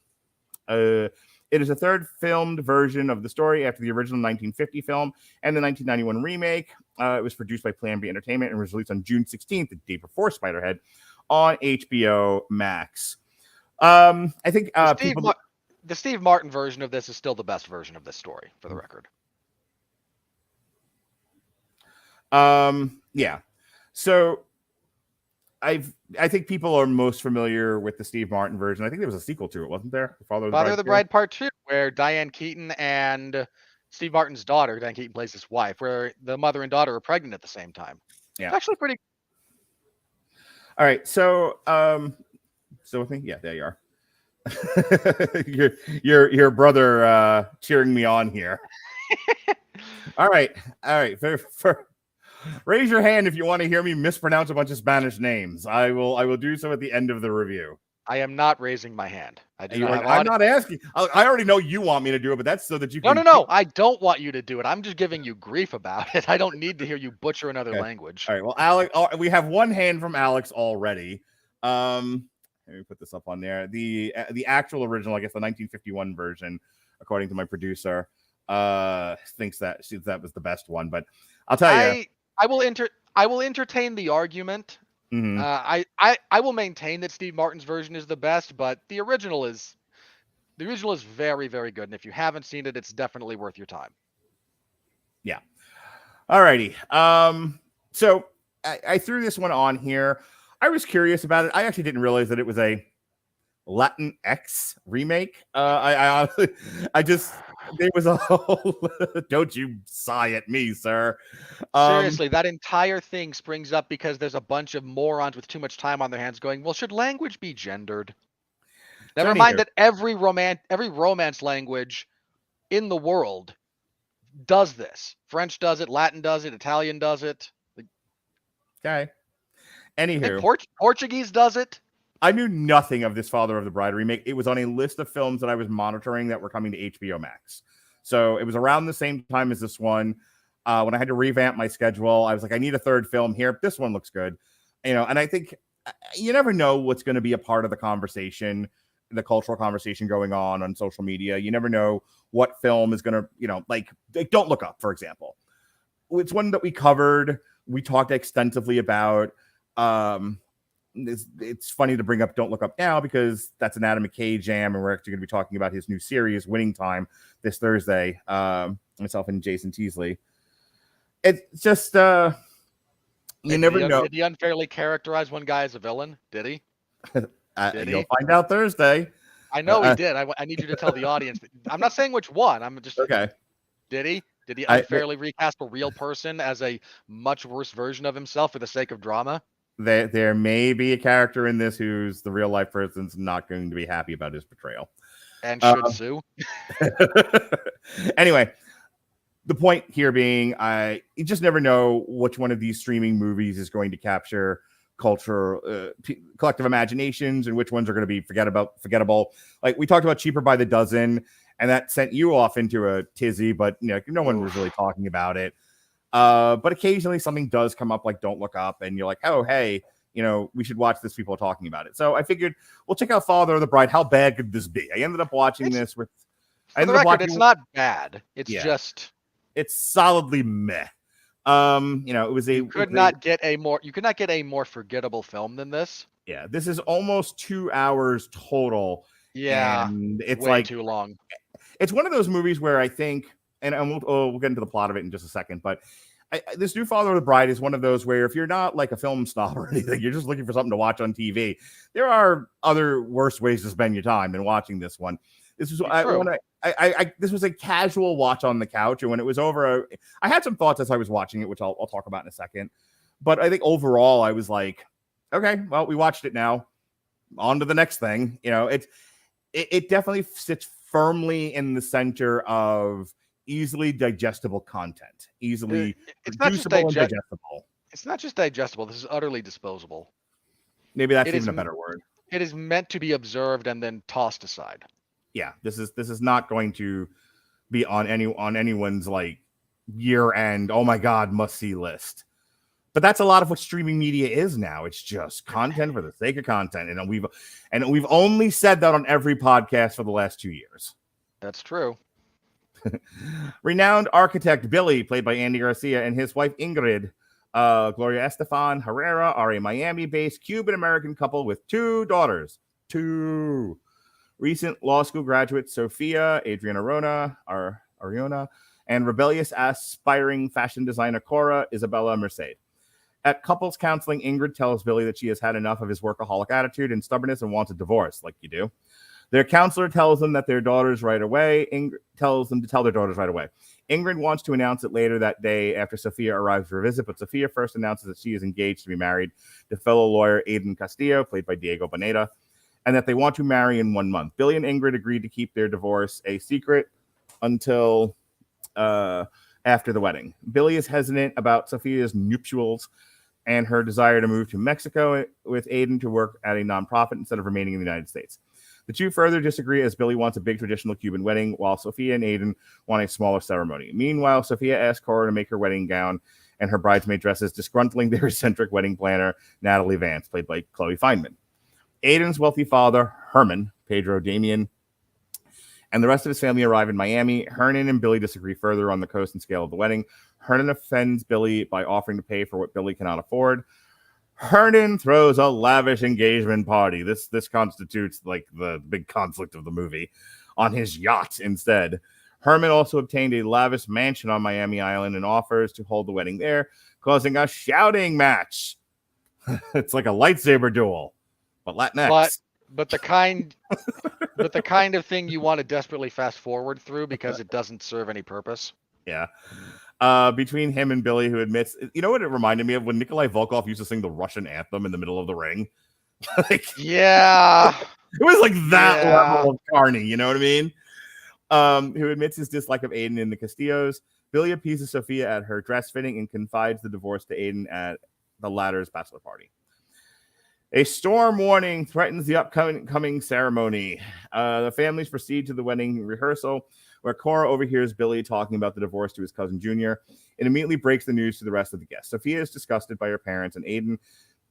It is a third filmed version of the story after the original 1950 film and the 1991 remake. It was produced by Plan B Entertainment and was released on June 16th, the day before Spiderhead, on HBO Max. I think the Steve Martin version of this is still the best version of this story, for the record. Yeah. So I think people are most familiar with the Steve Martin version. I think there was a sequel to it, wasn't there? Father of the Bride Part 2, where Diane Keaton and Steve Martin's daughter, Diane Keaton plays his wife, where the mother and daughter are pregnant at the same time. Yeah. It's actually pretty. All right. So, still with me? Yeah, there you are. your brother cheering me on here. All right. Raise your hand if you want to hear me mispronounce a bunch of Spanish names. I will do so at the end of the review. I am not raising my hand. I'm not asking. I already know you want me to do it, but that's so that you can. No. I don't want you to do it. I'm just giving you grief about it. I don't need to hear you butcher another language. All right. Well, Alex, we have one hand from Alex already. Let me put this up on there. The actual original, I guess the 1951 version, according to my producer, thinks that was the best one. But I'll tell you. I will entertain the argument. Mm-hmm. I will maintain that Steve Martin's version is the best, but the original is very, very good. And if you haven't seen it, it's definitely worth your time. Yeah. Alrighty. So I threw this one on here. I was curious about it. I actually didn't realize that it was a Latin X remake. I just there was a whole don't you sigh at me, sir. Seriously, that entire thing springs up because there's a bunch of morons with too much time on their hands going, well, should language be gendered? Never mind that every romance language in the world does this. French does it, Latin does it, Italian does it. Okay. Anywho, Portuguese does it. I knew nothing of this Father of the Bride remake. It was on a list of films that I was monitoring that were coming to HBO Max. So it was around the same time as this one. When I had to revamp my schedule, I was like, I need a third film here. This one looks good. And I think you never know what's going to be a part of the conversation, the cultural conversation going on social media. You never know what film is going to, like Don't Look Up, for example. It's one that we covered. We talked extensively about. It's funny to bring up Don't Look Up now because that's an Adam McKay jam, and we're actually going to be talking about his new series, Winning Time, this Thursday. Myself and Jason Teasley. It's just you never know. Did he unfairly characterize one guy as a villain? Did he? You'll find out Thursday. I know he did. I need you to tell the audience. I'm not saying which one. I'm just okay. Did he? Did he unfairly recast a real person as a much worse version of himself for the sake of drama? There may be a character in this who's the real life person's not going to be happy about his portrayal. And should sue. Anyway, the point here being, you just never know which one of these streaming movies is going to capture culture, collective imaginations, and which ones are going to be forgettable. Like we talked about Cheaper by the Dozen, and that sent you off into a tizzy, but no one was really talking about it. But occasionally something does come up, like Don't Look Up, and you're like, oh, hey, we should watch this. People are talking about it. So I figured we'll check out Father of the Bride. How bad could this be? I ended up watching this with. For the record, it's not bad. It's just. It's solidly meh. It was you could not get a more forgettable film than this. Yeah, this is almost 2 hours total. Yeah, and it's way like too long. It's one of those movies where I think, and we'll get into the plot of it in just a second, but this new Father of the Bride is one of those where if you're not like a film snob or anything, you're just looking for something to watch on TV. There are other worse ways to spend your time than watching this one. This was this was a casual watch on the couch, and when it was over, I had some thoughts as I was watching it, which I'll talk about in a second. But I think overall, I was like, okay, well, we watched it now. On to the next thing. It definitely sits firmly in the center of easily digestible content, easily producible and digestible. It's not just digestible. This is utterly disposable. Maybe that's even a better word. It is meant to be observed and then tossed aside. Yeah, this is not going to be on anyone's like year-end, oh my god, must-see list. But that's a lot of what streaming media is now. It's just content for the sake of content, and we've only said that on every podcast for the last 2 years. That's true. Renowned architect Billy, played by Andy Garcia, and his wife Ingrid, Gloria Estefan Herrera, are a Miami-based Cuban-American couple with 2 daughters. 2. Recent law school graduates Sophia, Ariona, and rebellious aspiring fashion designer Cora, Isabella Merced. At couples counseling, Ingrid tells Billy that she has had enough of his workaholic attitude and stubbornness and wants a divorce, like you do. Their counselor tells them that their daughters right away. Ingrid tells them to tell their daughters right away. Ingrid wants to announce it later that day after Sophia arrives for a visit, but Sophia first announces that she is engaged to be married to fellow lawyer Aiden Castillo, played by Diego Boneta, and that they want to marry in 1 month. Billy and Ingrid agreed to keep their divorce a secret until after the wedding. Billy is hesitant about Sophia's nuptials and her desire to move to Mexico with Aiden to work at a nonprofit instead of remaining in the United States. The two further disagree as Billy wants a big traditional Cuban wedding, while Sophia and Aiden want a smaller ceremony. Meanwhile, Sophia asks Cora to make her wedding gown and her bridesmaid dresses, disgruntling their eccentric wedding planner, Natalie Vance, played by Chloe Feynman. Aiden's wealthy father, Herman, Pedro Damian, and the rest of his family arrive in Miami. Hernan and Billy disagree further on the cost and scale of the wedding. Hernan offends Billy by offering to pay for what Billy cannot afford. Hernan throws a lavish engagement party. This constitutes like the big conflict of the movie on his yacht instead. Herman also obtained a lavish mansion on Miami Island and offers to hold the wedding there, causing a shouting match. It's like a lightsaber duel, but Latinx. But the kind of thing you want to desperately fast forward through because it doesn't serve any purpose. Yeah. Between him and Billy, who admits, you know what it reminded me of? When Nikolai Volkov used to sing the Russian anthem in the middle of the ring. Yeah. It was like that level of carny, you know what I mean? Who admits his dislike of Aiden and the Castillos. Billy appeases Sophia at her dress fitting and confides the divorce to Aiden at the latter's bachelor party. A storm warning threatens the upcoming ceremony. The families proceed to the wedding rehearsal, where Cora overhears Billy talking about the divorce to his cousin Junior. It immediately breaks the news to the rest of the guests. Sophia is disgusted by her parents, and Aiden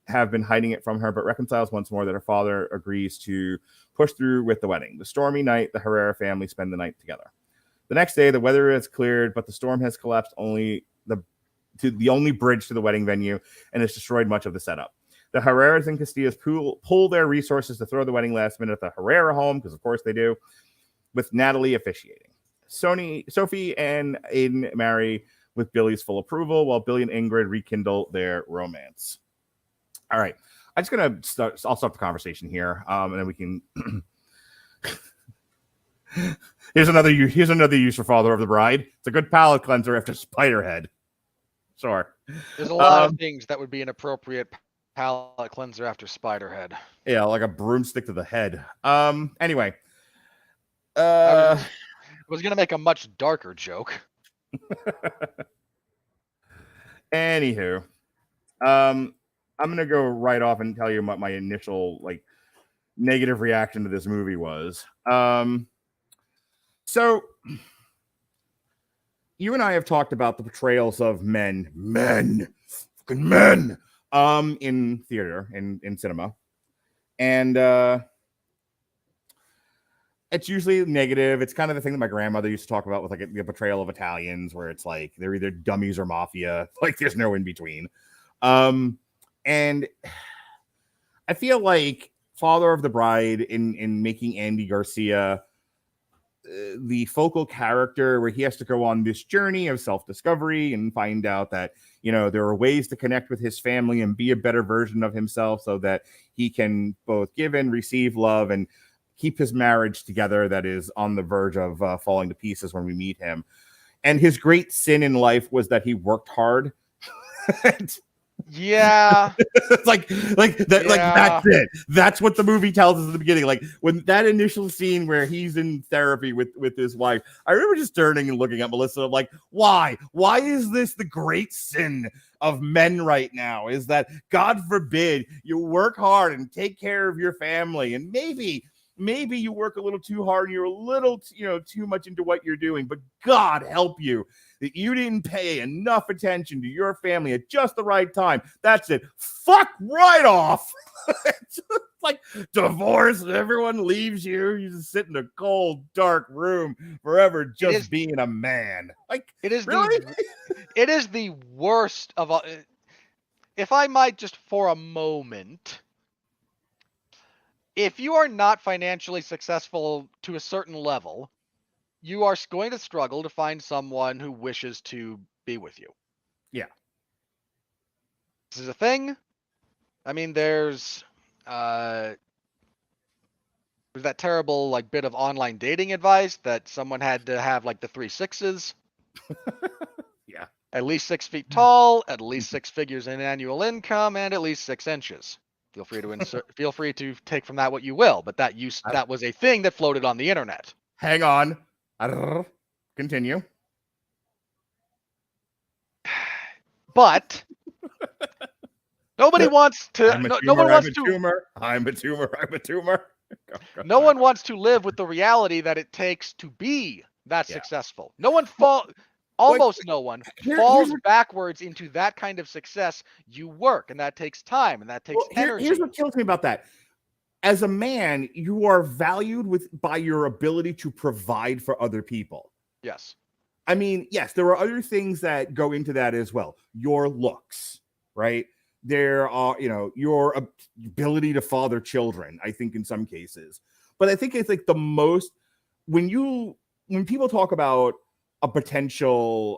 have been hiding it from her, but reconciles once more that her father agrees to push through with the wedding. The stormy night, the Herrera family spend the night together. The next day, the weather has cleared, but the storm has collapsed the only bridge to the wedding venue and has destroyed much of the setup. The Herreras and Castillos pull their resources to throw the wedding last minute at the Herrera home, because of course they do, with Natalie officiating. Sophie and Aiden marry with Billy's full approval, while Billy and Ingrid rekindle their romance. All right. I'm just going to start the conversation here, and then we can... Here's another use for Father of the Bride. It's a good palate cleanser after Spiderhead. Sure. There's a lot of things that would be an appropriate palate cleanser after Spiderhead. Yeah, like a broomstick to the head. Anyway. I was gonna make a much darker joke. Anywho, I'm gonna go right off and tell you what my initial like negative reaction to this movie was. So you and I have talked about the portrayals of men, fucking men, in theater, in cinema, and it's usually negative. It's kind of the thing that my grandmother used to talk about with like the portrayal of Italians, where it's like they're either dummies or mafia. Like there's no in between. And I feel like Father of the Bride in making Andy Garcia the focal character, where he has to go on this journey of self-discovery and find out that, you know, there are ways to connect with his family and be a better version of himself so that he can both give and receive love and keep his marriage together that is on the verge of falling to pieces when we meet him. And his great sin in life was that he worked hard. Yeah. like that, yeah. Like that's it. That's what the movie tells us at the beginning. Like when that initial scene where he's in therapy with his wife, I remember just turning and looking at Melissa. I'm like, why is this the great sin of men right now? Is that, God forbid, you work hard and take care of your family, and maybe you work a little too hard and you're a little, too much into what you're doing, but God help you that you didn't pay enough attention to your family at just the right time. That's it. Fuck right off. It's like divorce, everyone leaves you. You just sit in a cold, dark room forever just being a man. Like, it is really? It is the worst of all. If I might just for a moment, if you are not financially successful to a certain level, you are going to struggle to find someone who wishes to be with you. Yeah. This is a thing. I mean, there's that terrible like bit of online dating advice that someone had to have like the 3 6s. Yeah. At least 6 feet tall, at least 6 figures in annual income, and at least 6 inches. Feel free to feel free to take from that what you will, but that was a thing that floated on the internet. Hang on. Continue. But nobody wants to. No one wants to. I'm a tumor. No one wants to live with the reality that it takes to be that successful. No one almost no one falls backwards into that kind of success. You work, and that takes time, and that takes energy. Here's what kills me about that. As a man, you are valued by your ability to provide for other people. Yes. I mean, yes, there are other things that go into that as well. Your looks, right? There are, your ability to father children, I think in some cases. But I think it's like the most, when people talk about a potential,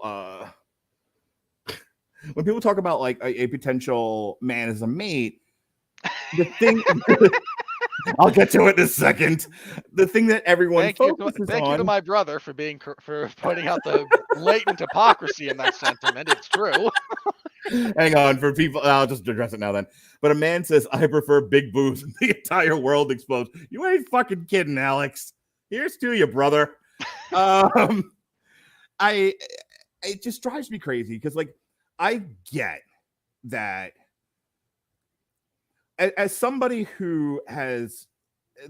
when people talk about like a potential man as a mate, the thing... I'll get to it in a second. The thing that everyone focuses on. Thank you to my brother for pointing out the latent hypocrisy in that sentiment. It's true. Hang on, for people, I'll just address it now then. But a man says, "I prefer big boobs," and the entire world explodes. You ain't fucking kidding, Alex. Here's to you, brother. It just drives me crazy because, like, I get that. As somebody who has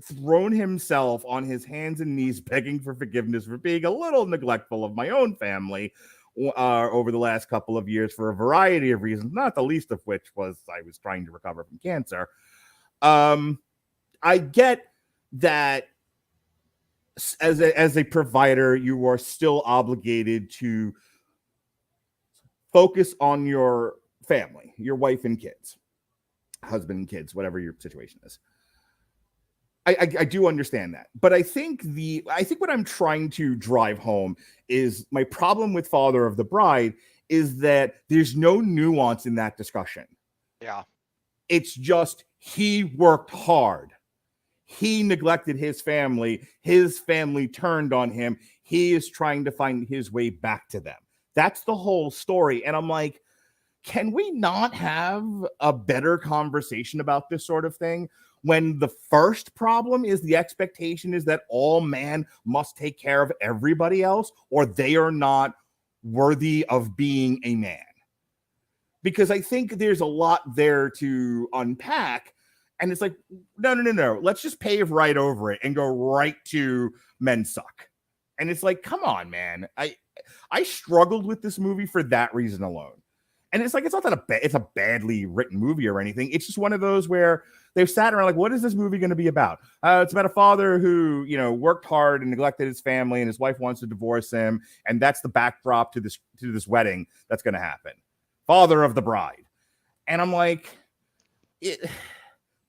thrown himself on his hands and knees begging for forgiveness for being a little neglectful of my own family over the last couple of years for a variety of reasons, not the least of which was I was trying to recover from cancer. I get that as a provider, you are still obligated to focus on your family, your wife and kids. Husband and kids, whatever your situation is. I do understand that, but I think what I'm trying to drive home is my problem with Father of the Bride is that there's no nuance in that discussion. Yeah, it's just he worked hard. He neglected his family. His family turned on him. He is trying to find his way back to them. That's the whole story. And I'm like, can we not have a better conversation about this sort of thing when the first problem is the expectation is that all man must take care of everybody else, or they are not worthy of being a man? Because I think there's a lot there to unpack. And it's like, no. Let's just pave right over it and go right to men suck. And it's like, come on, man. I struggled with this movie for that reason alone. And it's like, it's not that it's a badly written movie or anything. It's just one of those where they've sat around like, what is this movie going to be about? It's about a father who, worked hard and neglected his family, and his wife wants to divorce him. And that's the backdrop to this wedding that's going to happen. Father of the bride. And I'm like,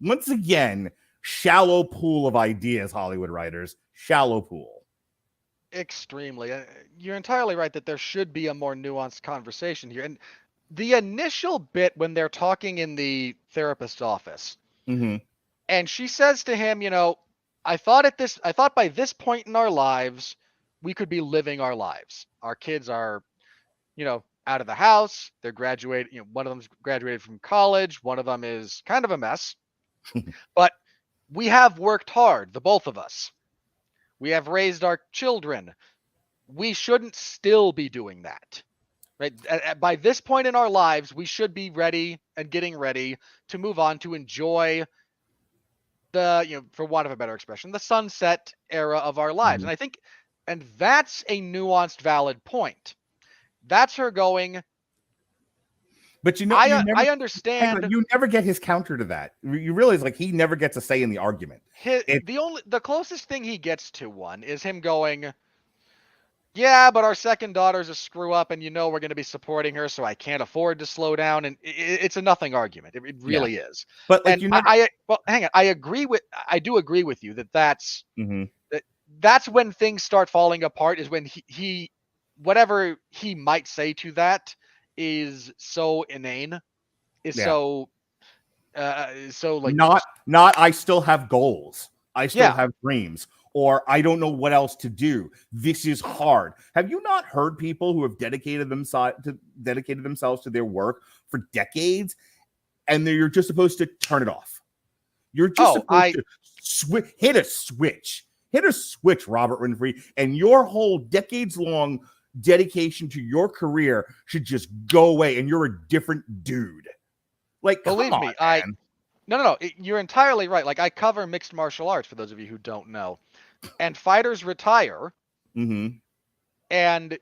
once again, shallow pool of ideas, Hollywood writers. Shallow pool. Extremely. You're entirely right that there should be a more nuanced conversation here. And the initial bit when they're talking in the therapist's office, and she says to him, I thought by this point in our lives, we could be living our lives. Our kids are, out of the house. They're graduating. One of them's graduated from college. One of them is kind of a mess. But we have worked hard, the both of us. We have raised our children. We shouldn't still be doing that. Right? By this point in our lives, we should be ready and getting ready to move on to enjoy the, for want of a better expression, the sunset era of our lives. And I think, and that's a nuanced, valid point. That's her going. But I understand. You never get his counter to that. You realize, like, he never gets a say in the argument. The closest thing he gets to one is him going, yeah, but our second daughter's a screw up, and we're going to be supporting her, so I can't afford to slow down. And it's a nothing argument. It really is. But like, hang on. I do agree with you that that's when things start falling apart. Is when he whatever he might say to that is so inane, so like not I still have goals. I still have dreams. Or I don't know what else to do. This is hard. Have you not heard people who have dedicated themselves to their work for decades, and you're just supposed to turn it off? You're just supposed to hit a switch. Hit a switch, Robert Winfrey, and your whole decades-long dedication to your career should just go away, and you're a different dude. Like, believe me, man. No, you're entirely right. Like, I cover mixed martial arts for those of you who don't know. And fighters retire. And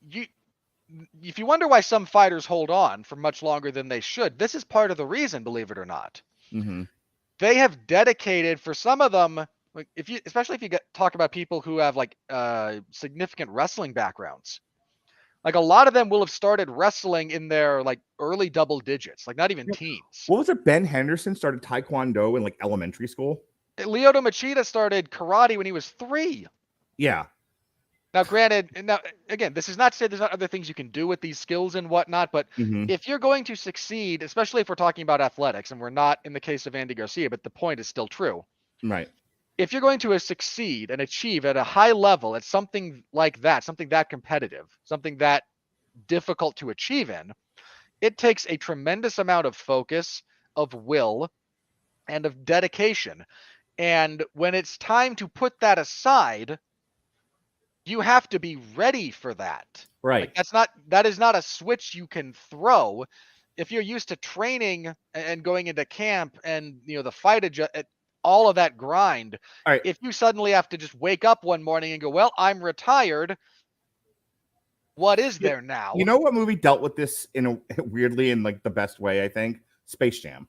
if you wonder why some fighters hold on for much longer than they should, this is part of the reason, believe it or not. They have dedicated, for some of them, like especially if you talk about people who have like significant wrestling backgrounds. Like, a lot of them will have started wrestling in their like early double digits, like not even teens. What was it? Ben Henderson started Taekwondo in like elementary school. Lyoto Machida started karate when he was 3. Yeah. Now, granted, again, this is not to say there's not other things you can do with these skills and whatnot, but if you're going to succeed, especially if we're talking about athletics, and we're not in the case of Andy Garcia, but the point is still true. Right. If you're going to succeed and achieve at a high level at something like that, something that competitive, something that difficult to achieve in, it takes a tremendous amount of focus, of will, and of dedication. And when it's time to put that aside, you have to be ready for that. Right. Like, that is not a switch you can throw. If you're used to training and going into camp and the fight all of that grind, if you suddenly have to just wake up one morning and go, well, I'm retired, what is there now? You know what movie dealt with this weirdly in like the best way, I think? Space Jam.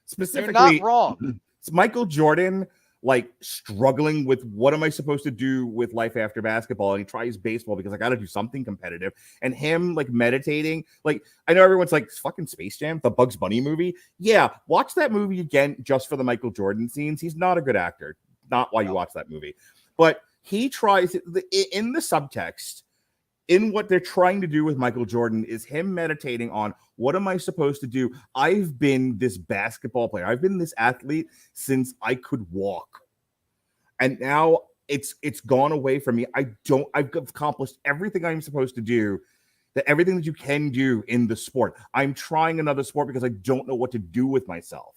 Specifically, you're not wrong. It's Michael Jordan like struggling with what am I supposed to do with life after basketball, and he tries baseball because I got to do something competitive, and him like meditating. Like, I know everyone's like, fucking Space Jam, the Bugs Bunny movie. Yeah, watch that movie again just for the Michael Jordan scenes. He's not a good actor. Not why you watch that movie. But he tries in the subtext. in what they're trying to do with Michael Jordan is him meditating on what am I supposed to do? I've been this basketball player. I've been this athlete since I could walk. And now it's gone away from me. I've accomplished everything I'm supposed to do, everything that you can do in the sport. I'm trying another sport because I don't know what to do with myself.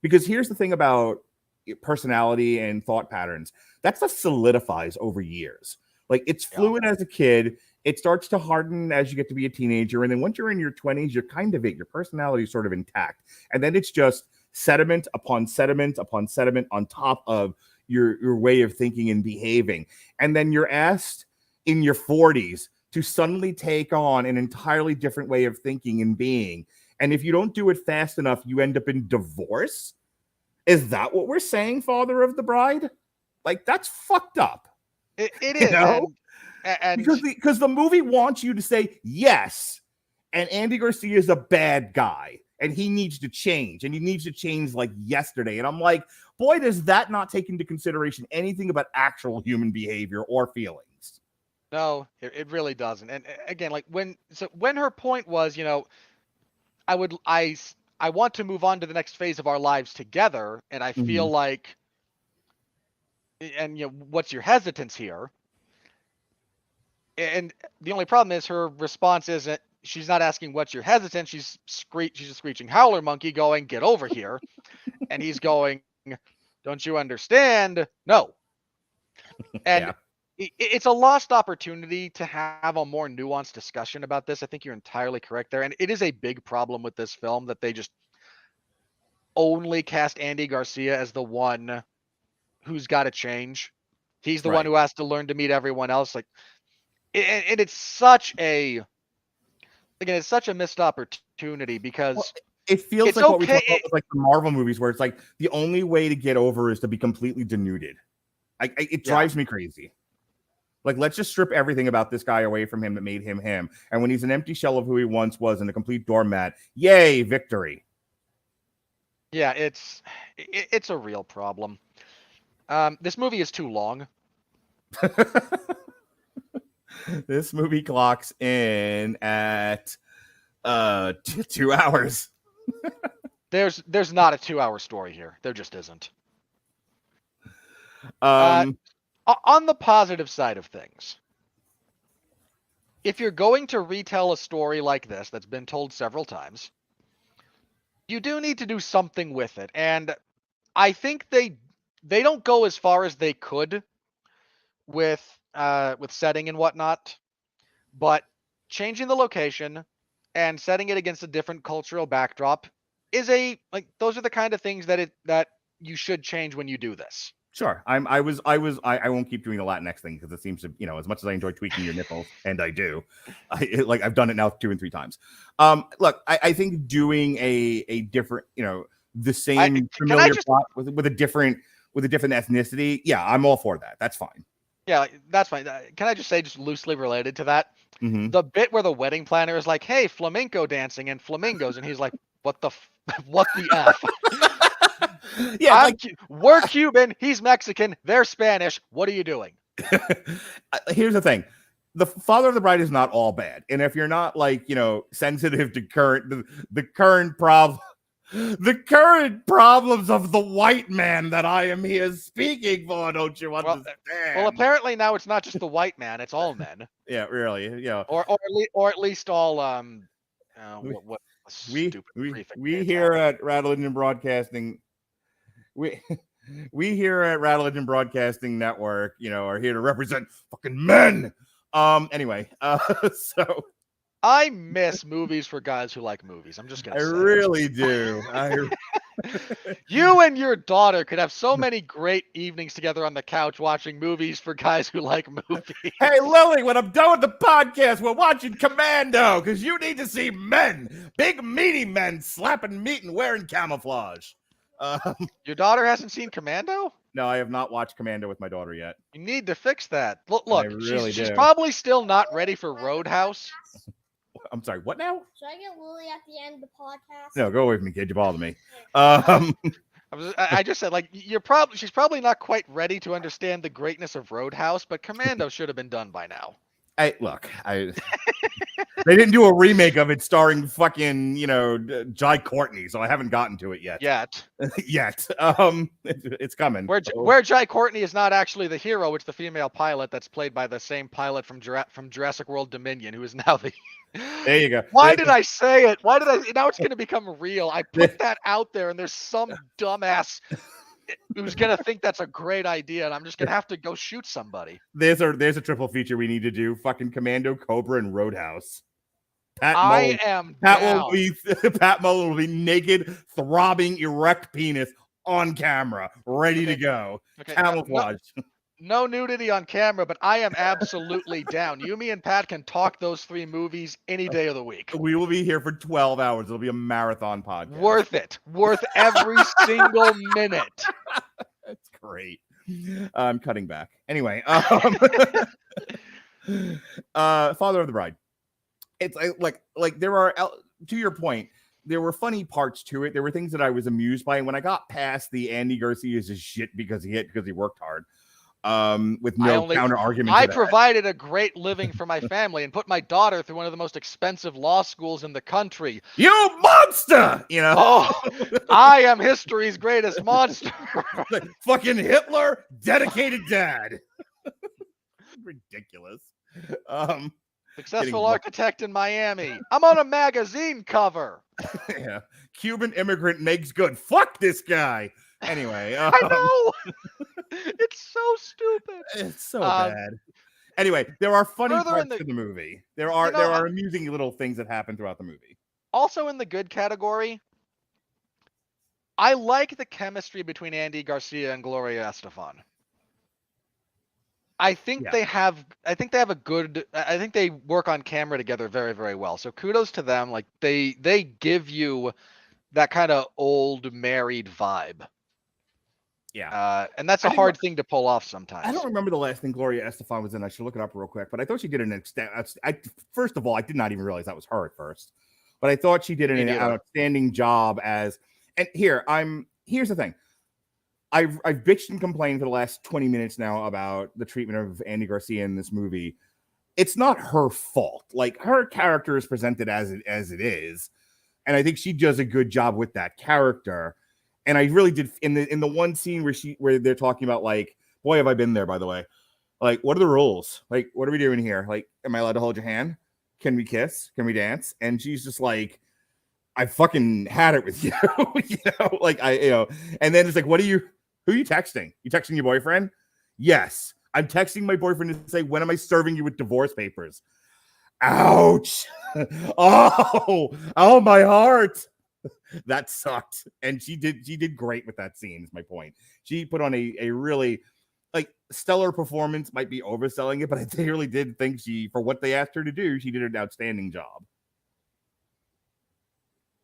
Because here's the thing about personality and thought patterns. That stuff solidifies over years. Like it's fluid as a kid. It starts to harden as you get to be a teenager. And then once you're in your 20s, you're kind of it. Your personality is sort of intact. And then it's just sediment upon sediment upon sediment on top of your way of thinking and behaving. And then you're asked in your 40s to suddenly take on an entirely different way of thinking and being. And if you don't do it fast enough, you end up in divorce. Is that what we're saying, Father of the Bride? Like, that's fucked up. It is. You know? And because the movie wants you to say yes, and Andy Garcia is a bad guy, and he needs to change, and he needs to change like yesterday. And I'm like, boy, does that not take into consideration anything about actual human behavior or feelings? No, it really doesn't. And again, like when her point was, you know, I want to move on to the next phase of our lives together, and I feel like, and you know, what's your hesitance here? And the only problem is her response isn't, she's not asking what's your hesitance. She's a screeching howler monkey going, get over here. And he's going, don't you understand? No. And it's a lost opportunity to have a more nuanced discussion about this. I think you're entirely correct there. And it is a big problem with this film that they just only cast Andy Garcia as the one who's got to change. He's the one who has to learn to meet everyone else. Like, and it's such a missed opportunity because it feels like what we talk about with like the Marvel movies, where it's like the only way to get over is to be completely denuded. It drives me crazy. Like, let's just strip everything about this guy away from him that made him him. And when he's an empty shell of who he once was and a complete doormat, yay, victory. Yeah, it's a real problem. This movie is too long. This movie clocks in at 2 hours. There's not a 2-hour story here. There just isn't. On the positive side of things, if you're going to retell a story like this that's been told several times, you do need to do something with it. And I think they don't go as far as they could with setting and whatnot, but changing the location and setting it against a different cultural backdrop is those are the kind of things that you should change when you do this. Sure. I won't keep doing the Latinx thing because it seems to, you know, as much as I enjoy tweaking your nipples, and I do, I've done it now 2 and 3 times. Look, I think doing a different, you know, the same familiar plot with a different ethnicity. Yeah, I'm all for that. That's fine. Yeah, that's fine. Can I just say, just loosely related to that, the bit where the wedding planner is like, "Hey, flamenco dancing and flamingos," and he's like, "What the f?" Yeah, we're Cuban, he's Mexican, they're Spanish. What are you doing? Here's the thing. The Father of the Bride is not all bad. And if you're not like, you know, sensitive to the current problems of the white man that I am here speaking for, don't you understand? Well, apparently now it's not just the white man, it's all men. Yeah, really. Yeah. Or at least all we here at Radulich and Broadcasting we here at Radulich and Broadcasting Network, you know, are here to represent fucking men. Anyway, so I miss movies for guys who like movies. I'm just gonna say really do. You and your daughter could have so many great evenings together on the couch watching movies for guys who like movies. Hey, Lily, when I'm done with the podcast, we're watching Commando because you need to see men, big meaty men slapping meat and wearing camouflage. Your daughter hasn't seen Commando? No, I have not watched Commando with my daughter yet. You need to fix that. Look, she's do. probably still not ready for Roadhouse. I'm sorry, what now? Should I get Lily at the end of the podcast? No, go away from me, kid. You bother me. I just said, like, she's probably not quite ready to understand the greatness of Roadhouse, but Commando should have been done by now. They didn't do a remake of it starring fucking, Jai Courtney, so I haven't gotten to it yet. Yet. It's coming. Where Jai Courtney is not actually the hero, it's the female pilot that's played by the same pilot from Jurassic World Dominion, who is now the. There you go. Why did I say it? Why did I? Now it's going to become real. I put that out there, and there's some dumbass who's going to think that's a great idea, and I'm just going to have to go shoot somebody. There's a triple feature we need to do. Fucking Commando, Cobra, and Roadhouse. Pat Mullen will be naked, throbbing, erect penis on camera, ready to go. Okay, Camouflage. No nudity on camera, but I am absolutely down. You, me, and Pat can talk those 3 movies any day of the week. We will be here for 12 hours. It'll be a marathon podcast. Worth it. Worth every single minute. That's great. I'm cutting back. Anyway, Father of the Bride. It's like there are, to your point, there were funny parts to it. There were things that I was amused by. And when I got past the Andy Garcia's shit because he worked hard, with no counter argument. I provided a great living for my family and put my daughter through one of the most expensive law schools in the country. You monster! Oh, I am history's greatest monster. Fucking Hitler, dedicated dad. Ridiculous. Successful architect in Miami. I'm on a magazine cover. Yeah. Cuban immigrant makes good. Fuck this guy. Anyway. I know. It's so stupid. It's so bad. Anyway, there are funny parts to the movie. There are amusing little things that happen throughout the movie. Also in the good category, I like the chemistry between Andy Garcia and Gloria Estefan. I think they have a good. I think they work on camera together very, very well. So kudos to them. Like they give you that kind of old married vibe. Yeah. And that's a hard thing to pull off sometimes. I don't remember the last thing Gloria Estefan was in. I should look it up real quick. But I thought she did first of all, I did not even realize that was her at first. But I thought she did an outstanding job as. And here's the thing. I've bitched and complained for the last 20 minutes now about the treatment of Andy Garcia in this movie. It's not her fault. Like, her character is presented as it is, and I think she does a good job with that character. And I really did in the one scene where they're talking about, like, boy, have I been there, by the way. Like, what are the rules? Like, what are we doing here? Like, am I allowed to hold your hand? Can we kiss? Can we dance? And she's just like, I fucking had it with you, and then it's like, who are you texting? You texting your boyfriend? Yes. I'm texting my boyfriend to say, when am I serving you with divorce papers? Ouch. Oh, my heart. That sucked. And she did great with that scene, is my point. She put on a really, like, stellar performance. Might be overselling it, but I really did think for what they asked her to do, she did an outstanding job.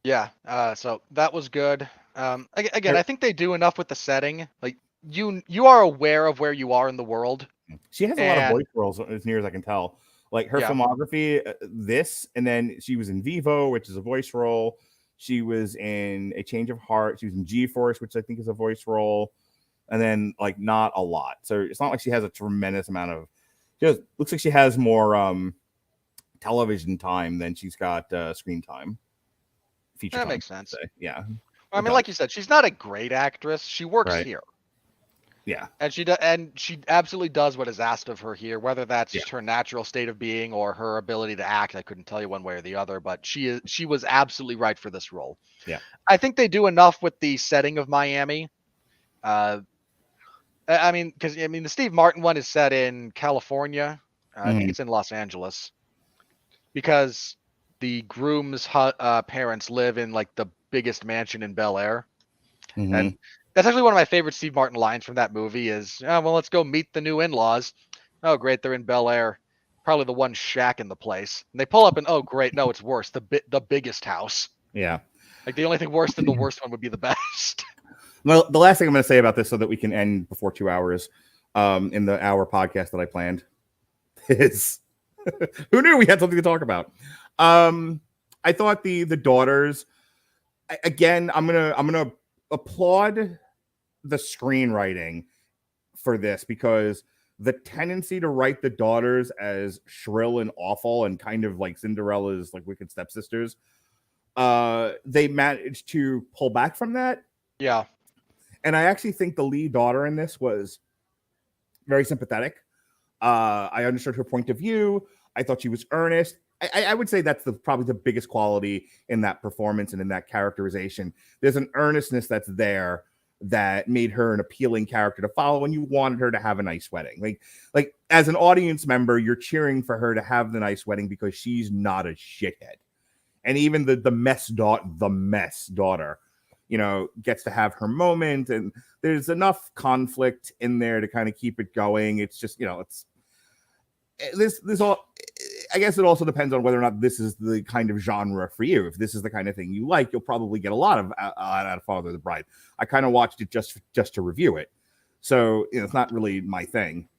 Yeah. So that was good. Again, I think they do enough with the setting. Like, you are aware of where you are in the world. She has a lot of voice roles, as near as I can tell. Like, her filmography, and then she was in Vivo, which is a voice role. She was in A Change of Heart. She was in G-Force, which I think is a voice role. And then, like, not a lot. So it's not like she has a tremendous amount of. Looks like she has more television time than she's got screen time. Feature that time, makes sense. Yeah. I mean, like you said, she's not a great actress. She works here. Yeah. And she absolutely does what is asked of her here, whether that's just her natural state of being or her ability to act. I couldn't tell you one way or the other, but she was absolutely right for this role. Yeah. I think they do enough with the setting of Miami. I mean, the Steve Martin one is set in California. I think it's in Los Angeles, because the groom's parents live in, like, the biggest mansion in Bel Air. And that's actually one of my favorite Steve Martin lines from that movie is, well, let's go meet the new in-laws. Oh, great, they're in Bel Air. Probably the one shack in the place. And they pull up and, oh, great, no, it's worse. The biggest house. Yeah. Like, the only thing worse than the worst one would be the best. Well, the last thing I'm going to say about this, so that we can end before 2 hours in the hour podcast that I planned, is who knew we had something to talk about? I thought the daughters, again, I'm gonna applaud the screenwriting for this, because the tendency to write the daughters as shrill and awful and kind of like Cinderella's like wicked stepsisters, they managed to pull back from that. Yeah. And I actually think the lead daughter in this was very sympathetic. I understood her point of view. I thought she was earnest. I would say that's probably the biggest quality in that performance and in that characterization. There's an earnestness that's there that made her an appealing character to follow, and you wanted her to have a nice wedding. Like as an audience member, you're cheering for her to have the nice wedding because she's not a shithead. And even the mess daughter, you know, gets to have her moment, and there's enough conflict in there to kind of keep it going. It's just, you know, it's this all. I guess it also depends on whether or not this is the kind of genre for you. If this is the kind of thing you like, you'll probably get a lot of out of Father of the Bride. I kind of watched it just to review it, so you know, it's not really my thing.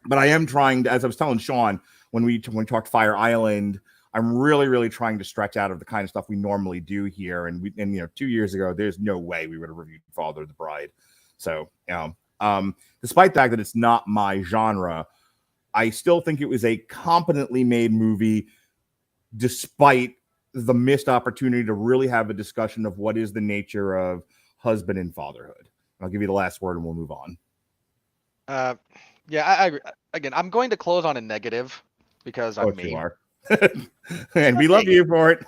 But I am trying to, as I was telling Sean when we talked Fire Island, I'm really trying to stretch out of the kind of stuff we normally do here. And you know, 2 years ago, there's no way we would have reviewed Father of the Bride. So, you know, despite the fact that it's not my genre, I still think it was a competently made movie, despite the missed opportunity to really have a discussion of what is the nature of husband and fatherhood. I'll give you the last word and we'll move on. Yeah, again, I'm going to close on a negative because I'm me. You are. And we love you for it.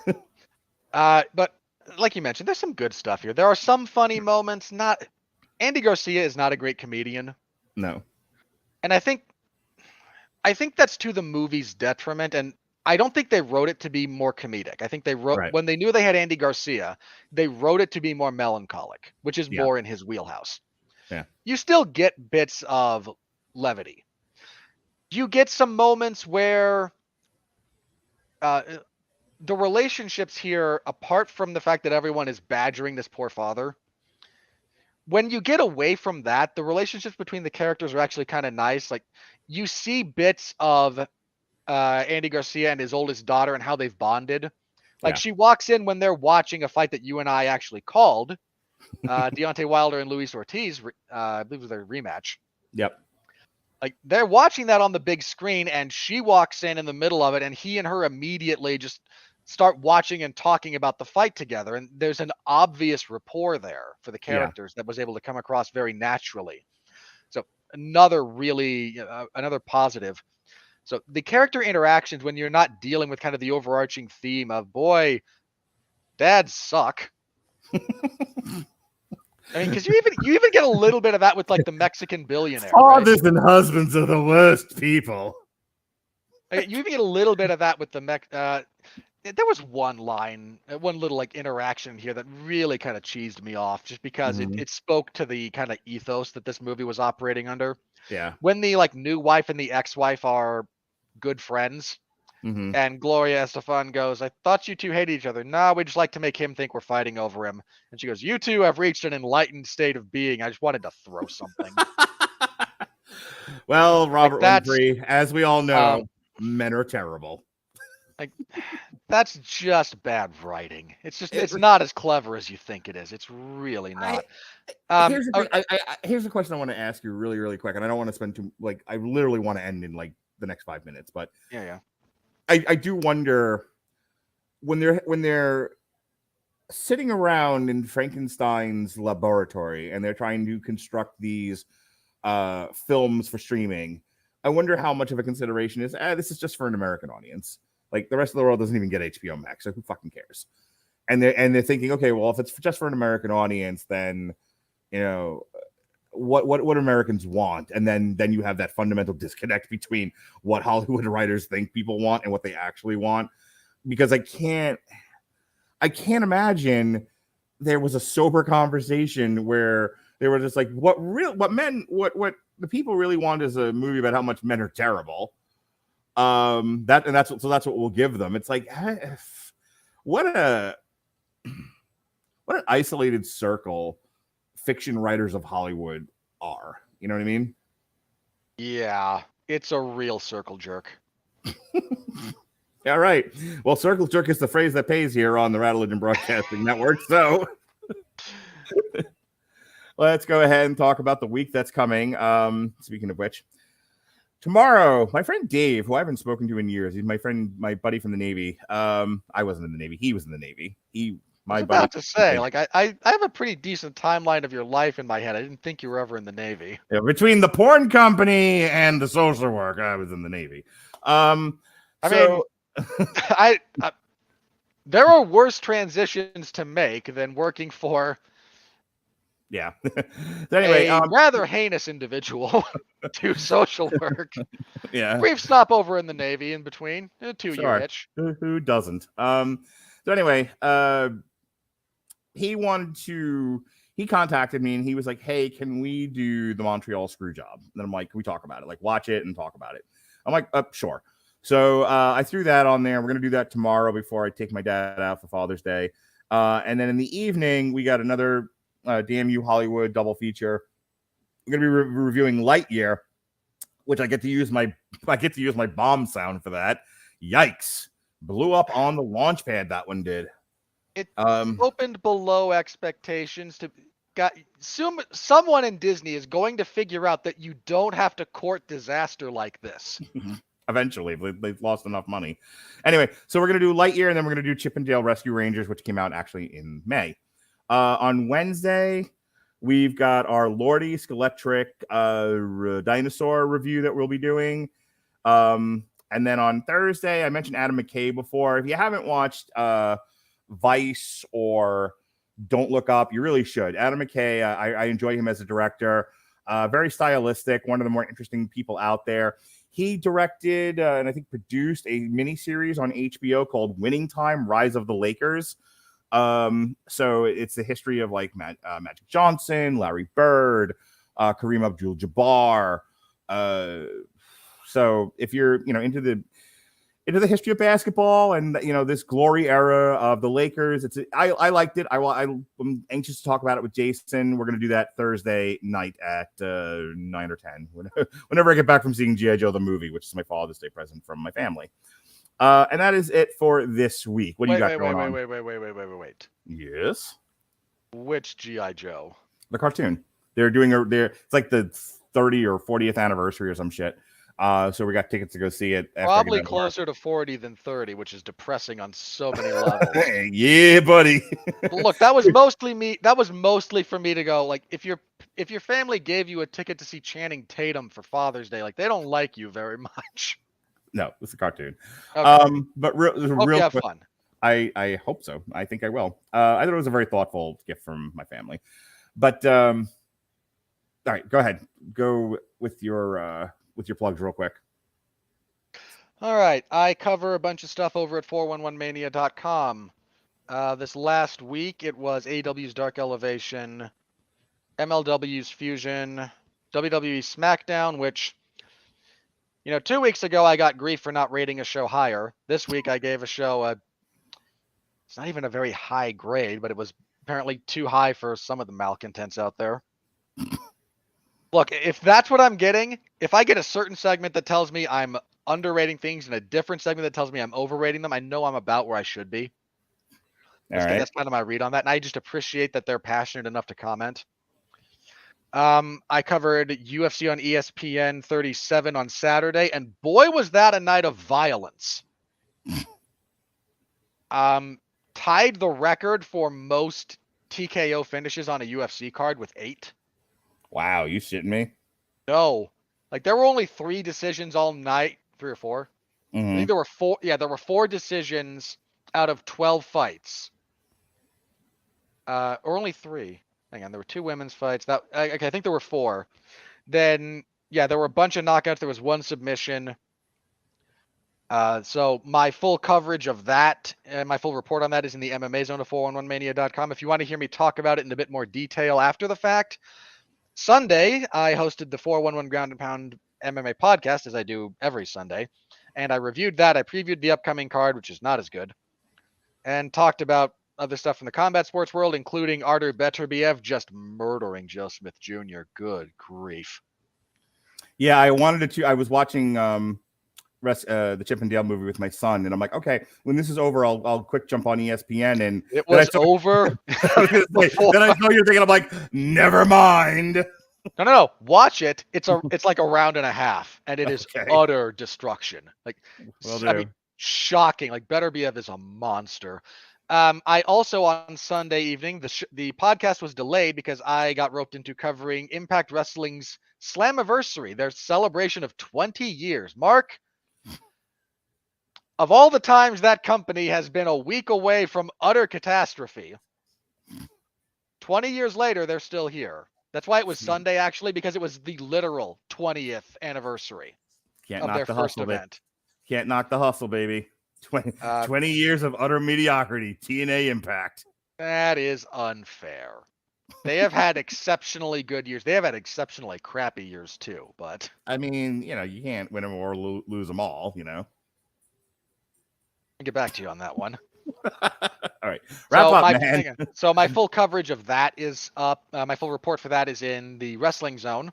But like you mentioned, there's some good stuff here. There are some funny moments. Andy Garcia is not a great comedian. No. And I think that's to the movie's detriment. And I don't think they wrote it to be more comedic. I think they wrote, when they knew they had Andy Garcia, they wrote it to be more melancholic, which is more in his wheelhouse. Yeah. You still get bits of levity. You get some moments where the relationships here, apart from the fact that everyone is badgering this poor father, when you get away from that, the relationships between the characters are actually kind of nice. Like you see bits of Andy Garcia and his oldest daughter and how they've bonded. Like she walks in when they're watching a fight that you and I actually called, Deontay Wilder and Luis Ortiz, I believe it was their rematch. Yep. Like they're watching that on the big screen and she walks in the middle of it and he and her immediately just start watching and talking about the fight together. And there's an obvious rapport there for the characters that was able to come across very naturally. So another positive. So the character interactions, when you're not dealing with kind of the overarching theme of, boy, dads suck. I mean, because you even get a little bit of that with like the Mexican billionaire. Fathers and husbands are the worst people. You even get a little bit of that with the there was one little like interaction here that really kind of cheesed me off, just because it spoke to the kind of ethos that this movie was operating under. Yeah. When the like new wife and the ex-wife are good friends, and Gloria Estefan goes, "I thought you two hated each other." "No, we just like to make him think we're fighting over him." And she goes, "You two have reached an enlightened state of being." I just wanted to throw something. Well, Robert Winfrey, as we all know, men are terrible. Like, that's just bad writing. It's not as clever as you think it is. It's really not. Here's a question I want to ask you really quick, and I don't want to spend I literally want to end in like the next 5 minutes, but yeah. I do wonder when they're sitting around in Frankenstein's laboratory and they're trying to construct these films for streaming. I wonder how much of a consideration is this is just for an American audience. Like the rest of the world doesn't even get HBO Max, so who fucking cares? And they're thinking, okay, well, if it's just for an American audience, then you know what Americans want, and then you have that fundamental disconnect between what Hollywood writers think people want and what they actually want. Because I can't imagine there was a sober conversation where they were just like, what the people really want is a movie about how much men are terrible. That's what we'll give them. It's like, what an isolated circle fiction writers of Hollywood are. You know what I mean? Yeah, it's a real circle jerk. All right. Well, circle jerk is the phrase that pays here on the Radulich Broadcasting Network. So let's go ahead and talk about the week that's coming. Speaking of which, Tomorrow, my friend Dave, who I haven't spoken to in years, he's my friend, my buddy from the Navy. I wasn't in the Navy; he was in the Navy. I was about to say, like, I have a pretty decent timeline of your life in my head. I didn't think you were ever in the Navy. Yeah, between the porn company and the social work, I was in the Navy. There are worse transitions to make than working for yeah. So anyway, a rather heinous individual to social work. Yeah. Brief stop over in the Navy in between. 2 year itch. Who doesn't? So anyway, he contacted me and he was like, "Hey, can we do the Montreal screw job?" And I'm like, "Can we talk about it? Like, watch it and talk about it." I'm like, sure. So I threw that on there. We're gonna do that tomorrow before I take my dad out for Father's Day. And then in the evening, we got another Damn You Hollywood double feature. I'm gonna be reviewing Lightyear, which I get to use my bomb sound for that. Yikes! Blew up on the launch pad. That one did. It opened below expectations. Someone in Disney is going to figure out that you don't have to court disaster like this. Eventually, they've lost enough money. Anyway, so we're going to do Lightyear, and then we're going to do Chip and Dale Rescue Rangers, which came out actually in May. On Wednesday, we've got our Lordy Skeletric dinosaur review that we'll be doing. And then on Thursday, I mentioned Adam McKay before. If you haven't watched Vice or Don't Look Up, you really should. Adam McKay, I enjoy him as a director. Very stylistic, one of the more interesting people out there. He directed and I think produced a miniseries on HBO called Winning Time: Rise of the Lakers. So it's the history of like Magic Johnson, Larry Bird, Kareem Abdul-Jabbar. So if you're into the history of basketball and this glory era of the Lakers, I liked it. I'm anxious to talk about it with Jason. We're going to do that Thursday night at 9 or 10 whenever I get back from seeing G.I. Joe the movie, which is my Father's Day present from my family. And that is it for this week. What do you got going on? Wait. Yes. Which G.I. Joe? The cartoon. They're doing it's like the 30 or 40th anniversary or some shit. So we got tickets to go see it. Probably closer to 40 than 30, which is depressing on so many levels. Yeah, buddy. Look, that was mostly me. That was mostly for me to go, like, if your family gave you a ticket to see Channing Tatum for Father's Day, like, they don't like you very much. No, it's a cartoon. Okay. But Hope you have quick, fun. I hope so. I think I will. I thought it was a very thoughtful gift from my family. But all right, go ahead. Go with your plugs real quick. All right. I cover a bunch of stuff over at 411mania.com. This last week, it was AEW's Dark Elevation, MLW's Fusion, WWE SmackDown, which, 2 weeks ago, I got grief for not rating a show higher. This week, I gave a show it's not even a very high grade, but it was apparently too high for some of the malcontents out there. Look, if that's what I'm getting, if I get a certain segment that tells me I'm underrating things and a different segment that tells me I'm overrating them, I know I'm about where I should be. That's kind of my read on that. And I just appreciate that they're passionate enough to comment. I covered UFC on ESPN 37 on Saturday, and boy, was that a night of violence. Tied the record for most TKO finishes on a UFC card with 8. Wow, you shitting me? No. Like, there were only 3 decisions all night. 3 or 4? Mm-hmm. I think there were 4. Yeah, there were 4 decisions out of 12 fights. Or only 3. Hang on, there were 2 women's fights. I think there were 4. Then, yeah, there were a bunch of knockouts. There was 1 submission. So my full coverage of that and my full report on that is in the MMA zone of 411mania.com. If you want to hear me talk about it in a bit more detail after the fact, Sunday, I hosted the 411 Ground and Pound MMA podcast, as I do every Sunday, and I reviewed that. I previewed the upcoming card, which is not as good, and talked about other stuff in the combat sports world, including Artur Beterbiev just murdering Joe Smith Jr. Good grief. Yeah, I wanted to. I was watching the Chip and Dale movie with my son, and I'm like, okay, when this is over, I'll quick jump on ESPN, and it was over. Then I know you're thinking, I'm like, never mind. No. Watch it. It's like a round and a half, and it is Okay. utter destruction. Like, Will I do. mean, shocking. Like, Better Biev is a monster. I also on Sunday evening the podcast was delayed because I got roped into covering Impact Wrestling's Slammiversary, their celebration of 20 years. Mark, of all the times that company has been a week away from utter catastrophe, 20 years later they're still here. That's why it was Sunday, actually, because it was the literal 20th anniversary Can't of knock their the first hustle, baby. event. Can't knock the hustle, baby. 20 years of utter mediocrity. TNA Impact. That is unfair. They have had exceptionally good years. They have had exceptionally crappy years too, but I mean, you can't win them or lose them all, I'll get back to you on that one. All right. Wrap up, man. Hang on. So my full coverage of that is up. My full report for that is in the Wrestling Zone.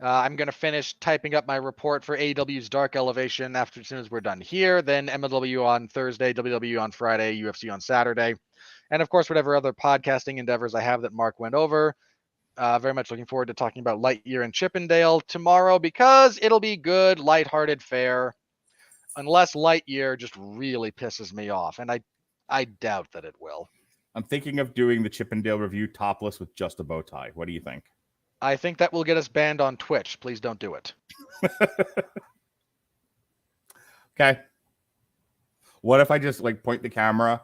I'm going to finish typing up my report for AEW's Dark Elevation as soon as we're done here. Then MLW on Thursday, WWE on Friday, UFC on Saturday. And of course, whatever other podcasting endeavors I have that Mark went over. Very much looking forward to talking about Lightyear and Chippendale tomorrow because it'll be good, lighthearted fare. Unless Lightyear just really pisses me off. And I doubt that it will. I'm thinking of doing the Chippendale review topless with just a bow tie. What do you think? I think that will get us banned on Twitch. Please don't do it. Okay. What if I just point the camera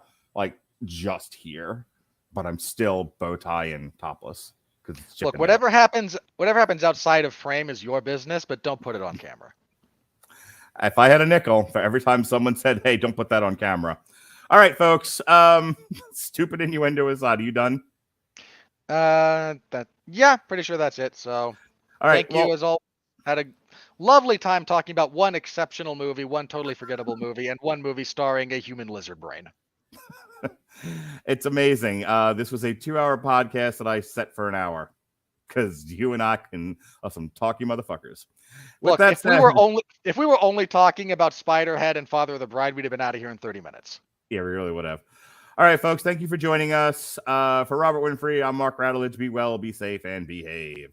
just here, but I'm still bow tie and topless? Look, whatever happens outside of frame is your business, but don't put it on camera. If I had a nickel for every time someone said, "Hey, don't put that on camera." All right, folks. Stupid innuendo aside, are you done? Pretty sure that's it. So, all right. Thank you as all. Had a lovely time talking about one exceptional movie, one totally forgettable movie, and one movie starring a human lizard brain. It's amazing. This was a 2-hour podcast that I set for an hour because you and I can some talky motherfuckers. Look, if we were only talking about Spiderhead and Father of the Bride, we'd have been out of here in 30 minutes. Yeah, we really would have. All right, folks. Thank you for joining us. For Robert Winfrey, I'm Mark Radulich. Be well, be safe, and behave.